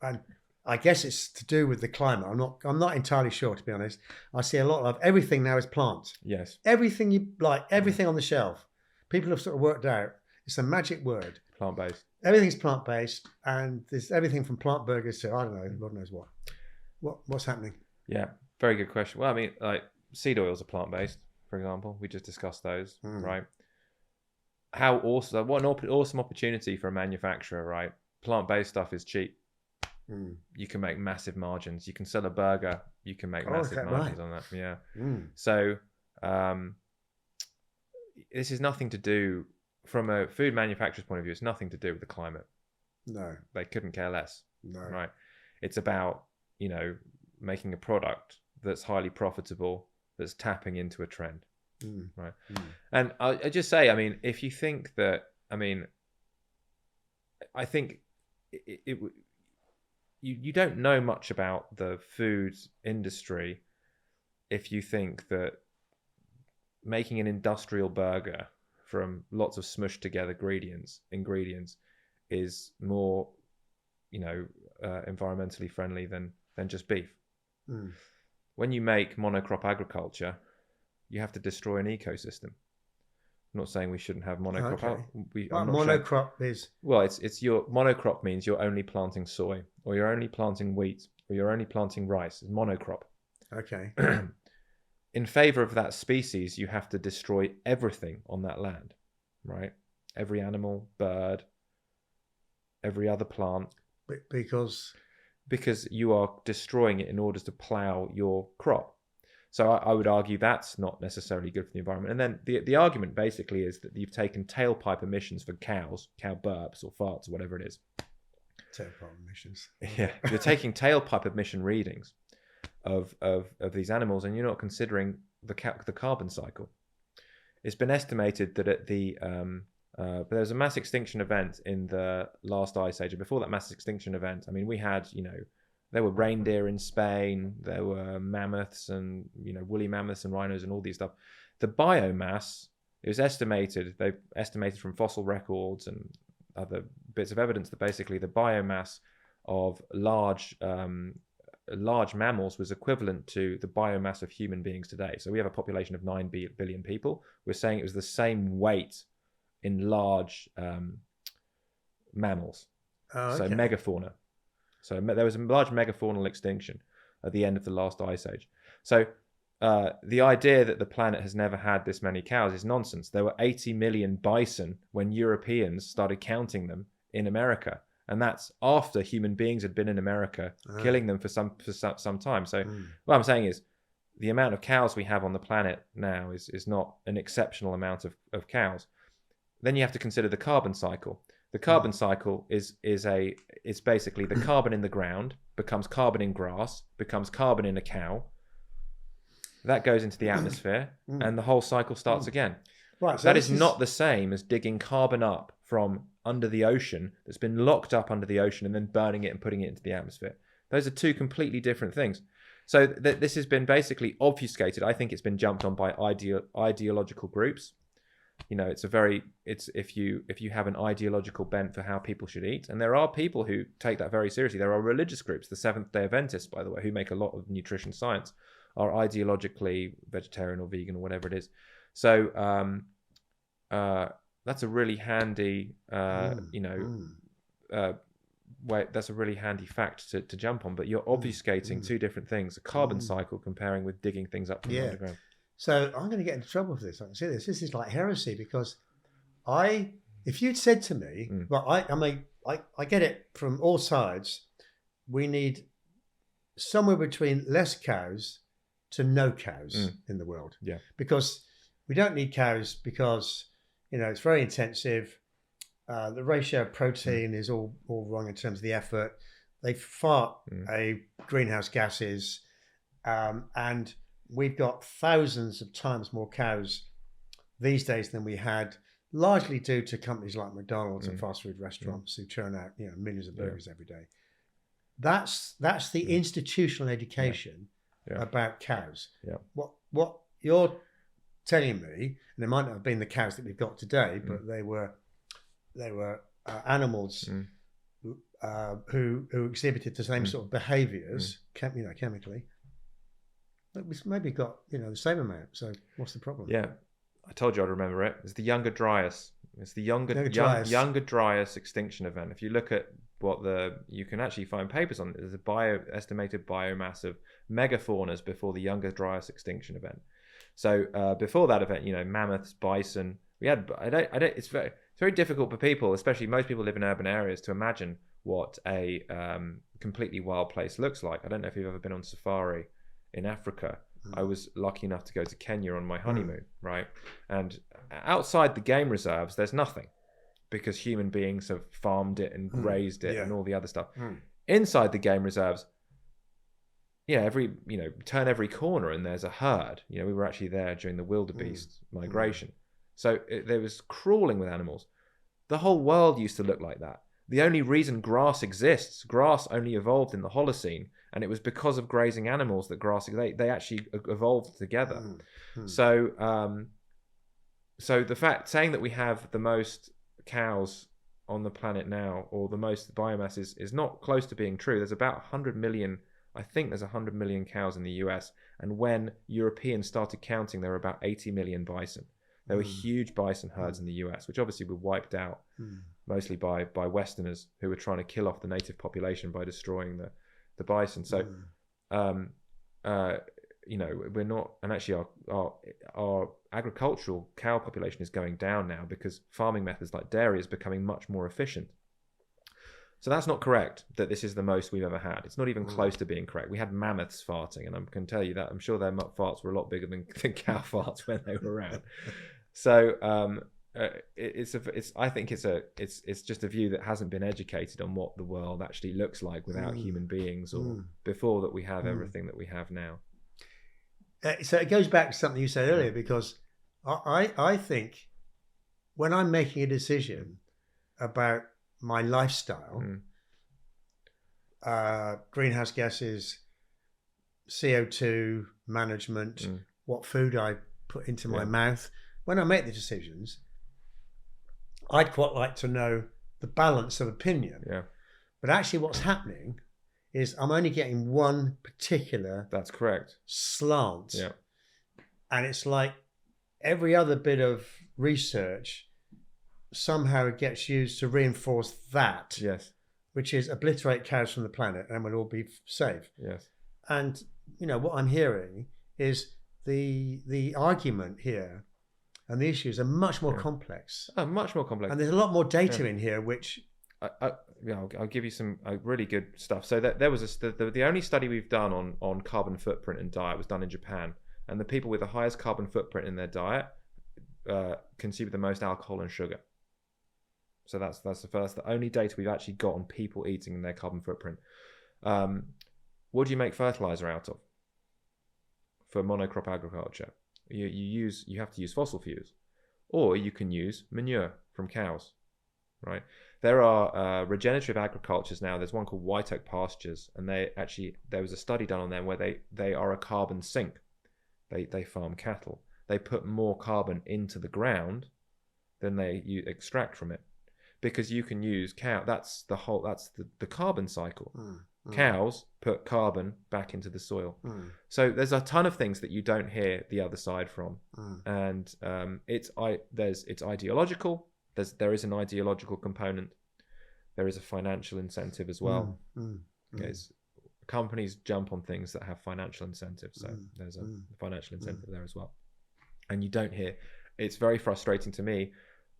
and I guess it's to do with the climate. I'm not entirely sure, to be honest. I see a lot of everything now is plants. Yes. Everything you like, everything on the shelf. People have sort of worked out it's a magic word. Plant-based. Everything's plant-based, and there's everything from plant burgers to, I don't know, God knows what. What's happening? Yeah, very good question. Well, I mean, like seed oils are plant-based, for example. We just discussed those, right? How awesome! What an awesome opportunity for a manufacturer, right? Plant-based stuff is cheap. You can make massive margins. You can sell a burger. You can make massive margins on that. Yeah. So this is nothing to do, from a food manufacturer's point of view, it's nothing to do with the climate. No. They couldn't care less. No. Right. It's about, making a product that's highly profitable, that's tapping into a trend. Right. And I just say, I mean, if you think that, I think you don't know much about the food industry if you think that making an industrial burger from lots of smushed together ingredients is more, environmentally friendly than just beef. When you make monocrop agriculture, you have to destroy an ecosystem. I'm not saying we shouldn't have monocrop. Okay. Monocrop is... Well, it's your monocrop means you're only planting soy, or you're only planting wheat, or you're only planting rice. It's monocrop. Okay. In favor of that species, you have to destroy everything on that land, right? Every animal, bird, every other plant. Because you are destroying it in order to plow your crop. So I would argue that's not necessarily good for the environment. And then the argument basically is that you've taken tailpipe emissions for cows, cow burps or farts or whatever it is. Tailpipe emissions. Yeah, you're taking tailpipe emission readings of these animals, and you're not considering the carbon cycle. It's been estimated that at there was a mass extinction event in the last ice age, and before that mass extinction event, we had, there were reindeer in Spain, there were mammoths and, woolly mammoths and rhinos and all these stuff. The biomass, they've estimated from fossil records and other bits of evidence that basically the biomass of large mammals was equivalent to the biomass of human beings today. So we have a population of 9 billion people. We're saying it was the same weight in large mammals. Okay. So megafauna. So there was a large megafaunal extinction at the end of the last ice age. So the idea that the planet has never had this many cows is nonsense. There were 80 million bison when Europeans started counting them in America. And that's after human beings had been in America, killing them for some time. So what I'm saying is, the amount of cows we have on the planet now is not an exceptional amount of cows. Then you have to consider the carbon cycle. The carbon cycle is basically the carbon in the ground becomes carbon in grass, becomes carbon in a cow. That goes into the atmosphere, and the whole cycle starts again. Right. So that is not the same as digging carbon up from under the ocean that's been locked up under the ocean and then burning it and putting it into the atmosphere. Those are two completely different things. So this has been basically obfuscated. I think it's been jumped on by ideological groups. It's if you have an ideological bent for how people should eat, and there are people who take that very seriously. There are religious groups, the Seventh-day Adventists, by the way, who make a lot of nutrition science, are ideologically vegetarian or vegan or whatever it is. So that's a really handy, that's a really handy fact to jump on. But you're obfuscating two different things: the carbon cycle comparing with digging things up from the underground. So I'm going to get into trouble for this. I can see this. This is like heresy, because if you'd said to me, well, I get it from all sides. We need somewhere between less cows to no cows in the world. Yeah. Because we don't need cows because, it's very intensive. The ratio of protein is all wrong in terms of the effort. They fart greenhouse gases, and we've got thousands of times more cows these days than we had, largely due to companies like McDonald's and fast food restaurants who churn out millions of burgers every day. That's the institutional education about cows. Yeah. What you're telling me, and it might not have been the cows that we've got today, but they were animals who exhibited the same sort of behaviours, chemically. But we maybe got the same amount. So what's the problem? Yeah, I told you I'd remember it. It's the Younger Dryas. It's the Younger Dryas extinction event. If you look at you can actually find papers on it. There's a estimated biomass of megafaunas before the Younger Dryas extinction event. So before that event, mammoths, bison. We had. It's very difficult for people, especially most people live in urban areas, to imagine what a completely wild place looks like. I don't know if you've ever been on safari in Africa. I was lucky enough to go to Kenya on my honeymoon, right? And outside the game reserves, there's nothing, because human beings have farmed it and grazed it and all the other stuff. Inside the game reserves, turn every corner and there's a herd. We were actually there during the wildebeest migration. So there was crawling with animals. The whole world used to look like that. The only reason grass exists, grass only evolved in the Holocene, and it was because of grazing animals that they actually evolved together. So the fact saying that we have the most cows on the planet now, or the most biomass, is not close to being true. There's about 100 million. I think there's 100 million cows in the US, and when Europeans started counting, there were about 80 million bison. There were huge bison herds in the US, which obviously were wiped out mostly by Westerners who were trying to kill off the native population by destroying the bison. So, we're not, and actually our agricultural cow population is going down now because farming methods like dairy is becoming much more efficient. So that's not correct that this is the most we've ever had. It's not even close to being correct. We had mammoths farting, and I can tell you that. I'm sure their farts were a lot bigger than cow farts when they were around. So I think it's just a view that hasn't been educated on what the world actually looks like without human beings, or before that we have everything that we have now. So it goes back to something you said earlier, because I think when I'm making a decision about my lifestyle, greenhouse gases, CO2 management, what food I put into my mouth, when I make the decisions, I'd quite like to know the balance of opinion. Yeah. But actually what's happening is I'm only getting one particular That's correct. slant. Yeah. And it's like every other bit of research somehow it gets used to reinforce that. Yes. Which is obliterate cows from the planet and we'll all be safe. Yes. And what I'm hearing is the argument here and the issues are much more complex. Oh, much more complex. And there's a lot more data in here, which I'll give you some really good stuff. So there was the only study we've done on carbon footprint and diet was done in Japan, and the people with the highest carbon footprint in their diet consume the most alcohol and sugar. So that's the only data we've actually got on people eating and their carbon footprint. What do you make fertilizer out of for monocrop agriculture? You have to use fossil fuels, or you can use manure from cows, right? There are regenerative agricultures now. There's one called white oak pastures, and there was a study done on them where they are a carbon sink. They farm cattle. They put more carbon into the ground than they extract from it, because you can use cow. That's the carbon cycle. Cows put carbon back into the soil. So there's a ton of things that you don't hear the other side from, and it's ideological. There is an ideological component. There is a financial incentive as well. Companies jump on things that have financial incentives, so there's a financial incentive there as well. And you don't hear. It's very frustrating to me.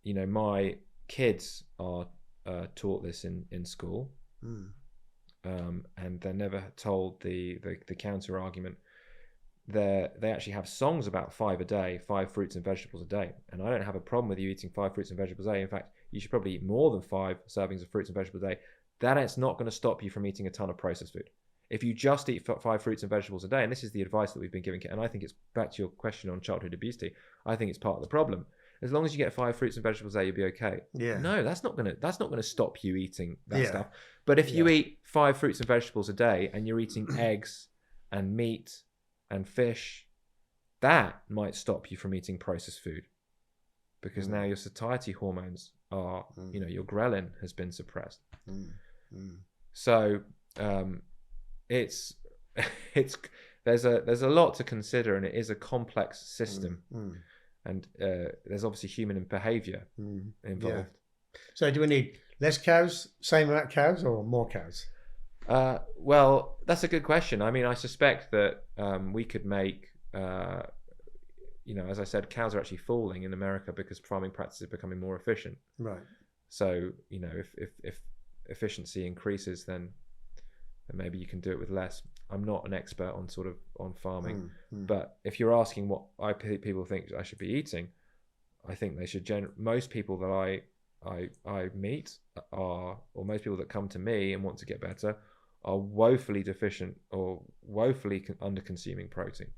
My kids are taught this in school. And they're never told the counter argument. they actually have songs about 5 a day, 5 fruits and vegetables a day. And I don't have a problem with you eating 5 fruits and vegetables a day. In fact, you should probably eat more than 5 servings of fruits and vegetables a day. That is not going to stop you from eating a ton of processed food. If you just eat 5 fruits and vegetables a day, and this is the advice that we've been giving, and I think it's back to your question on childhood obesity, I think it's part of the problem. As long as you get 5 fruits and vegetables a day, you'll be okay. Yeah. No, that's not gonna stop you eating that stuff. But if you eat 5 fruits and vegetables a day and you're eating eggs and meat and fish, that might stop you from eating processed food, because now your satiety hormones are, your ghrelin has been suppressed. So it's there's a lot to consider, and it is a complex system. And there's obviously human behavior involved. So do we need less cows, same amount of cows, or more cows? Well, that's a good question. I mean, I suspect that we could make, as I said, cows are actually falling in America because farming practices are becoming more efficient. Right. So, if efficiency increases, then maybe you can do it with less. I'm not an expert on farming, but if you're asking what people think I should be eating, I think they should. Most people that I meet or most people that come to me and want to get better are woefully deficient or woefully under consuming protein.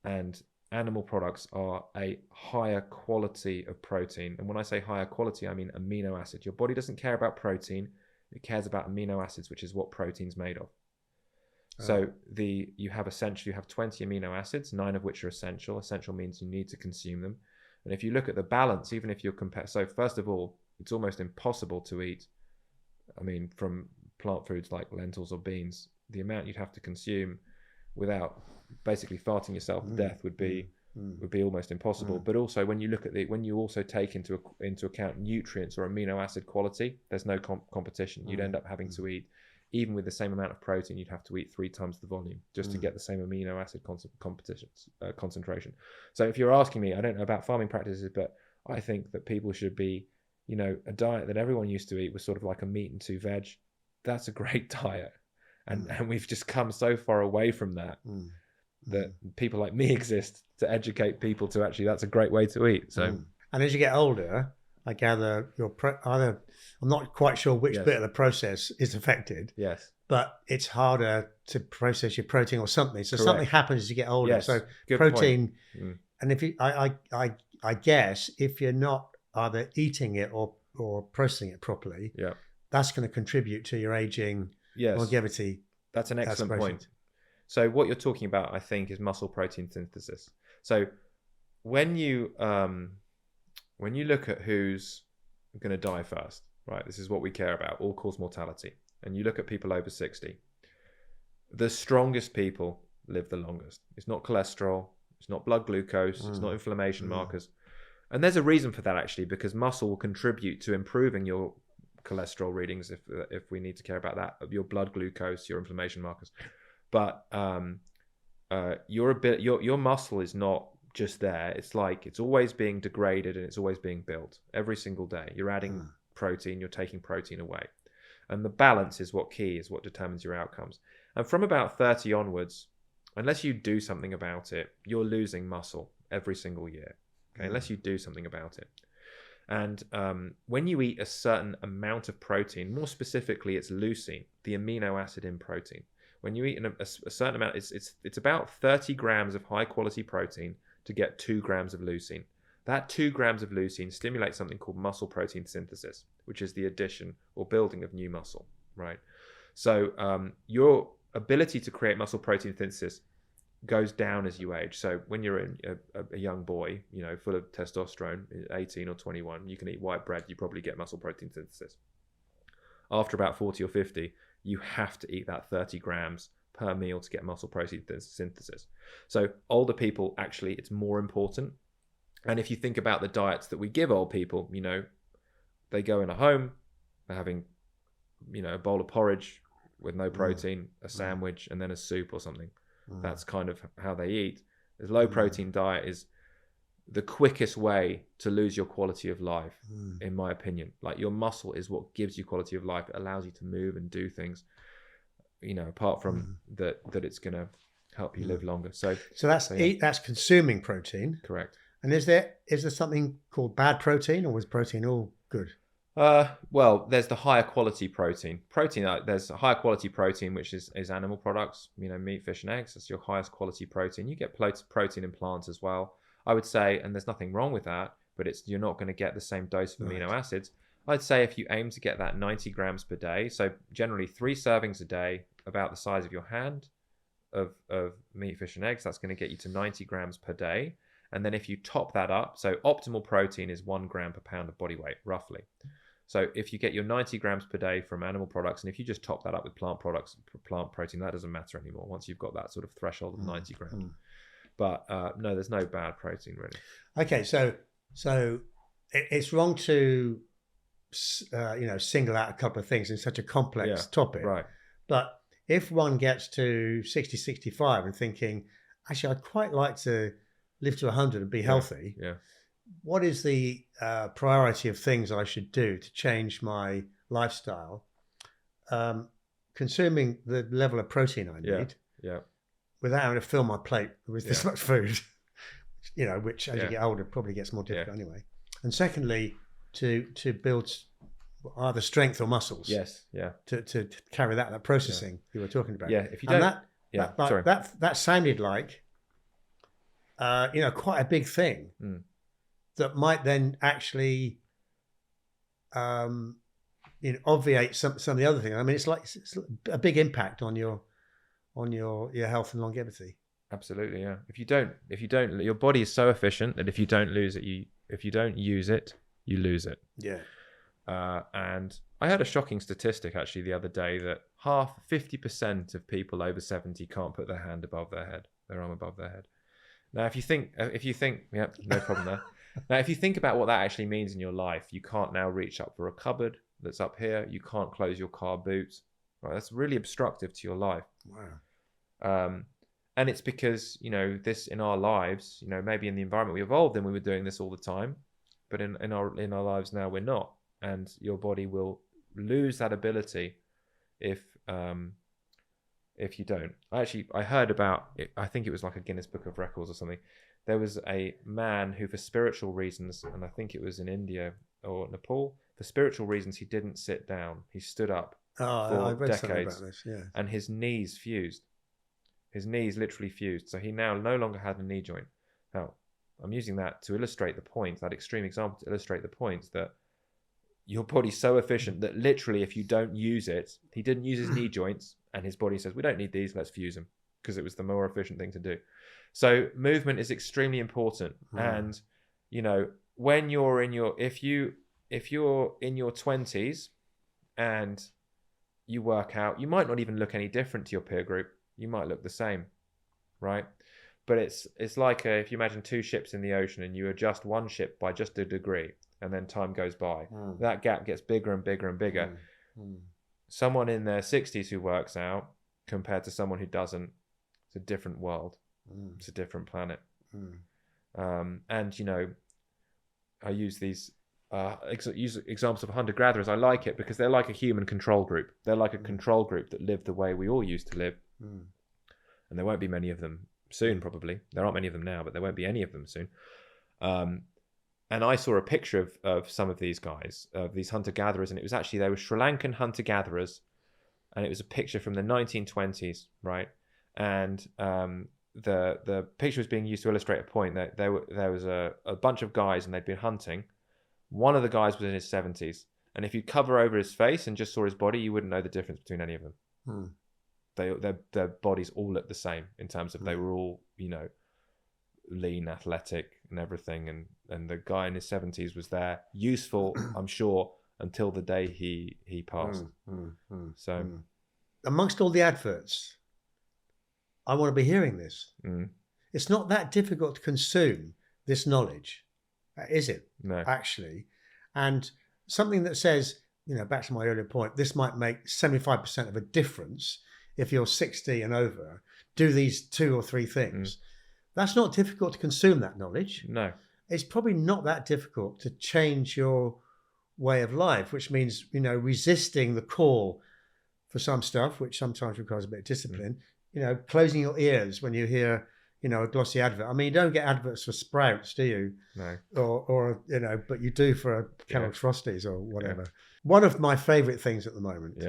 And animal products are a higher quality of protein. And when I say higher quality, I mean amino acid. Your body doesn't care about protein. It cares about amino acids, which is what protein's made of. So you have 20 amino acids, 9 of which are essential. Essential means you need to consume them. And if you look at the balance, even if you're so first of all, it's almost impossible to eat, from plant foods like lentils or beans, the amount you'd have to consume without basically farting yourself to death would be almost impossible. But also when you look at when you also take into account nutrients or amino acid quality, there's no competition. You'd end up having to eat, even with the same amount of protein, you'd have to eat 3 times the volume just to get the same amino acid concentration. So if you're asking me, I don't know about farming practices, but I think that people should be, a diet that everyone used to eat was sort of like a meat and 2 veg. That's a great diet. And we've just come so far away from that. That people like me exist to educate people to actually that's a great way to eat. So and as you get older, I gather I'm not quite sure which bit of the process is affected. Yes, but it's harder to process your protein or something. So something happens as you get older. Yes, so good protein, point. And if you, I guess if you're not either eating it or processing it properly, that's going to contribute to your aging, longevity. That's an excellent point. So what you're talking about, I think, is muscle protein synthesis. So when you look at who's going to die first, right? This is what we care about, all-cause mortality. And you look at people over 60. The strongest people live the longest. It's not cholesterol. It's not blood glucose. It's not inflammation markers. And there's a reason for that, actually, because muscle will contribute to improving your cholesterol readings if we need to care about that, your blood glucose, your inflammation markers. But your muscle is not just there. It's like it's always being degraded and it's always being built every single day. You're adding protein, you're taking protein away. And the balance is what determines your outcomes. And from about 30 onwards, unless you do something about it, you're losing muscle every single year. Okay, unless you do something about it. And when you eat a certain amount of protein, more specifically, it's leucine, the amino acid in protein. When you eat a certain amount, it's about 30 grams of high quality protein to get 2 grams of leucine. That 2 grams of leucine stimulates something called muscle protein synthesis, which is the addition or building of new muscle, right? So your ability to create muscle protein synthesis goes down as you age. So when you're a young boy, full of testosterone, 18 or 21, you can eat white bread, you probably get muscle protein synthesis. After about 40 or 50, you have to eat that 30 grams per meal to get muscle protein synthesis. So older people, actually, it's more important. And if you think about the diets that we give old people, they go in a home, they're having, a bowl of porridge with no protein, a sandwich, and then a soup or something. That's kind of how they eat. The low protein diet is the quickest way to lose your quality of life, in my opinion. Like, your muscle is what gives you quality of life. It allows you to move and do things, apart from that it's going to help you live longer. So that's yeah. that's consuming protein. Correct. And is there something called bad protein, or is protein all good? Well, there's the higher quality protein. There's a higher quality protein, which is animal products. Meat, fish, and eggs. That's your highest quality protein. You get protein in plants as well. I would say, and there's nothing wrong with that, but you're not going to get the same dose of amino acids. I'd say if you aim to get that 90 grams per day, so generally 3 servings a day, about the size of your hand of meat, fish, and eggs, that's going to get you to 90 grams per day. And then if you top that up, so optimal protein is 1 gram per pound of body weight, roughly. So if you get your 90 grams per day from animal products, and if you just top that up with plant products, plant protein, that doesn't matter anymore once you've got that sort of threshold of 90 grams. But no, there's no bad protein really. Okay, so it's wrong to single out a couple of things in such a complex topic. Right. But if one gets to 60, 65 and thinking, actually, I'd quite like to live to 100 and be healthy. Yeah. What is the priority of things I should do to change my lifestyle? Consuming the level of protein I need. Yeah. Without having to fill my plate with this much food, which as you get older probably gets more difficult anyway. And secondly, to build either strength or muscles. Yes. Yeah. To carry that processing you were talking about. Yeah. If you don't. That sounded like quite a big thing that might then actually obviate some of the other things. I mean, it's a big impact on your health and longevity. Absolutely, yeah. If you don't, your body is so efficient that if you don't use it, you lose it. Yeah. And I heard a shocking statistic actually the other day that 50% of people over 70 can't put their hand above their head, their arm above their head. Now, if you think, no problem there. Now, if you think about what that actually means in your life, you can't now reach up for a cupboard that's up here. You can't close your car boot. Right, that's really obstructive to your life. Wow. And it's because, this in our lives, maybe in the environment we evolved in, we were doing this all the time, but in our lives now, we're not. And your body will lose that ability if you don't. I heard about it. I think it was like a Guinness Book of Records or something. There was a man who, for spiritual reasons, and I think it was in India or Nepal, for spiritual reasons, he didn't sit down. He stood up for decades, about this, and his knees fused. His knees literally fused. So he now no longer had a knee joint. Now, I'm using that to illustrate the point, that extreme example to illustrate the point that your body's so efficient that literally if you don't use it, he didn't use his knee joints, and his body says, we don't need these, let's fuse them, because it was the more efficient thing to do. So movement is extremely important. And, when you're if you're in your 20s and you work out, you might not even look any different to your peer group. You might look the same, right? But it's like if you imagine 2 ships in the ocean and you adjust one ship by just a degree, and then time goes by, that gap gets bigger and bigger and bigger. Someone in their 60s who works out compared to someone who doesn't, it's a different world. It's a different planet. And I use these use examples of hunter-gatherers. I like it because they're like a human control group. They're like a control group that live the way we all used to live. And there won't be many of them soon, probably. There aren't many of them now, but there won't be any of them soon. And I saw a picture of some of these guys, of these hunter-gatherers, and it was actually, they were Sri Lankan hunter-gatherers, and it was a picture from the 1920s, right? And the picture was being used to illustrate a point that there was a bunch of guys and they'd been hunting. One of the guys was in his 70s, and if you cover over his face and just saw his body, you wouldn't know the difference between any of them. Their bodies all looked the same in terms of they were all, lean, athletic and everything, and the guy in his 70s was there, useful, I'm sure, until the day he passed. So amongst all the adverts, I want to be hearing this. It's not that difficult to consume this knowledge, is it? No, actually. And something that says, back to my earlier point, this might make 75% of a difference if you're 60 and over, do these 2 or 3 things. That's not difficult to consume that knowledge. No. It's probably not that difficult to change your way of life, which means, resisting the call for some stuff, which sometimes requires a bit of discipline, closing your ears when you hear, a glossy advert. I mean, you don't get adverts for Sprouts, do you? No. Or but you do for Kellogg's Frosties or whatever. Yeah. One of my favorite things at the moment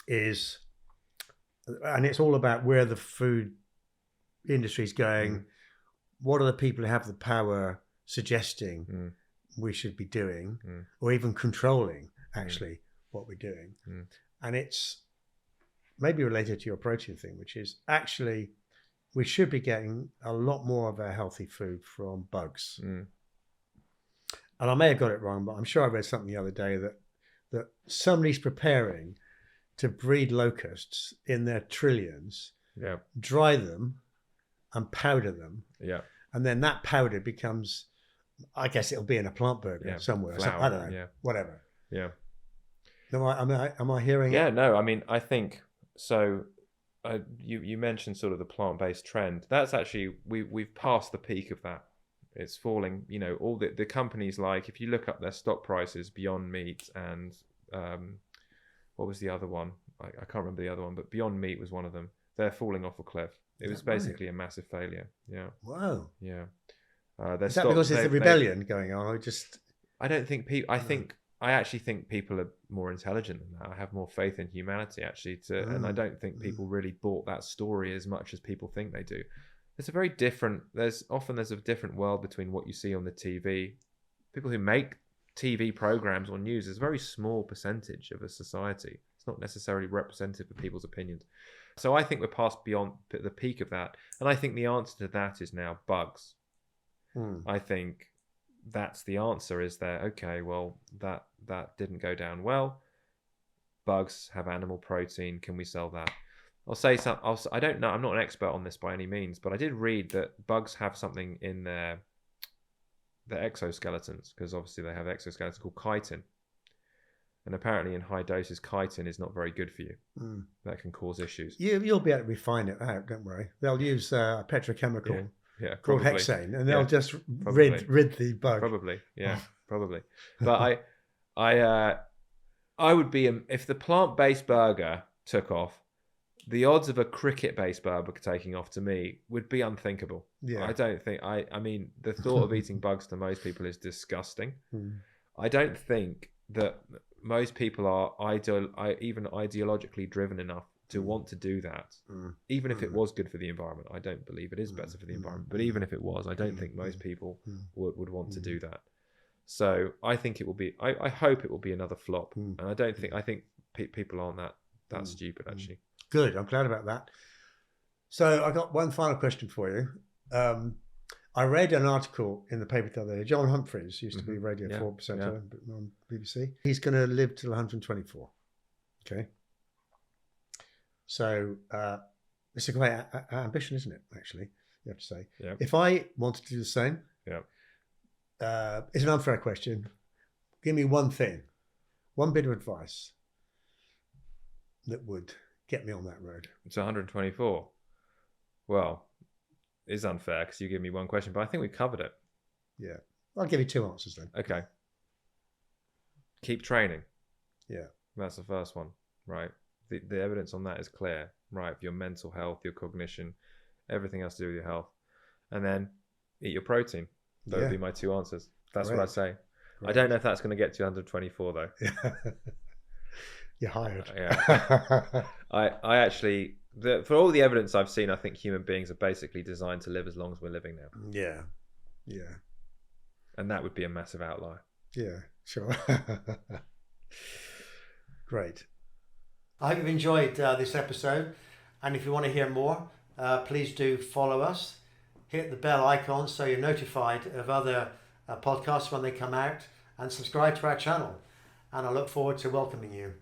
is, and it's all about where the food industry is going. What are the people who have the power suggesting we should be doing, or even controlling actually what we're doing? And it's maybe related to your protein thing, which is actually we should be getting a lot more of our healthy food from bugs. And I may have got it wrong, but I'm sure I read something the other day that somebody's preparing to breed locusts in their trillions, dry them and powder them. And then that powder becomes, I guess it'll be in a plant burger somewhere. Flour, I don't know, whatever. Am I hearing it? No, I mean, I think so. You mentioned sort of the plant-based trend. That's actually, we've passed the peak of that. It's falling, all the companies, like if you look up their stock prices, Beyond Meat and what was the other one? I can't remember the other one, but Beyond Meat was one of them. They're falling off a cliff. It was basically a massive failure. Wow. Is that because there's a rebellion going on? I don't think people. I actually think people are more intelligent than that. I have more faith in humanity actually, and I don't think people really bought that story as much as people think they do. There's a different world between what you see on the TV. People who make TV programs or news is a very small percentage of a society. It's not necessarily representative of people's opinions. So I think we're past beyond the peak of that. And I think the answer to that is now bugs. I think that's the answer, is that, okay, well, that didn't go down well. Bugs have animal protein. Can we sell that? I'll say something. I don't know. I'm not an expert on this by any means, but I did read that bugs have something in their exoskeletons, because obviously they have exoskeletons called chitin. And apparently in high doses, chitin is not very good for you. That can cause issues. You'll be able to refine it out, don't worry. They'll use a petrochemical called hexane, and they'll just rid the bug. Probably, probably. But I would be, if the plant-based burger took off, the odds of a cricket-based burger taking off to me would be unthinkable. I don't think, I mean, the thought of eating bugs to most people is disgusting. I don't think that most people are even ideologically driven enough to want to do that, even if it was good for the environment. I don't believe it is better for the environment, but even if it was, I don't think most people would want to do that. So I think it will be, I hope it will be another flop. And I think people aren't that stupid actually. Good, I'm glad about that. So I got one final question for you. I read an article in the paper the other day. John Humphreys used to be Radio 4 presenter on BBC. He's going to live till 124. Okay. So it's a great ambition, isn't it? Actually, you have to say. If I wanted to do the same, it's an unfair question. Give me one thing, one bit of advice that would get me on that road. It's 124. Well, it's unfair because you give me one question, but I think we covered it. Yeah. I'll give you two answers then. Okay. Keep training. Yeah. That's the first one, right? The evidence on that is clear, right? Your mental health, your cognition, everything else to do with your health. And then eat your protein. Those would be my two answers. That's what I'd say. I don't know if that's going to get to 124 though. You're hired. I actually, for all the evidence I've seen, I think human beings are basically designed to live as long as we're living now. Yeah. And that would be a massive outlier. Yeah, sure. Great. I hope you've enjoyed this episode. And if you want to hear more, please do follow us. Hit the bell icon so you're notified of other podcasts when they come out, and subscribe to our channel. And I look forward to welcoming you.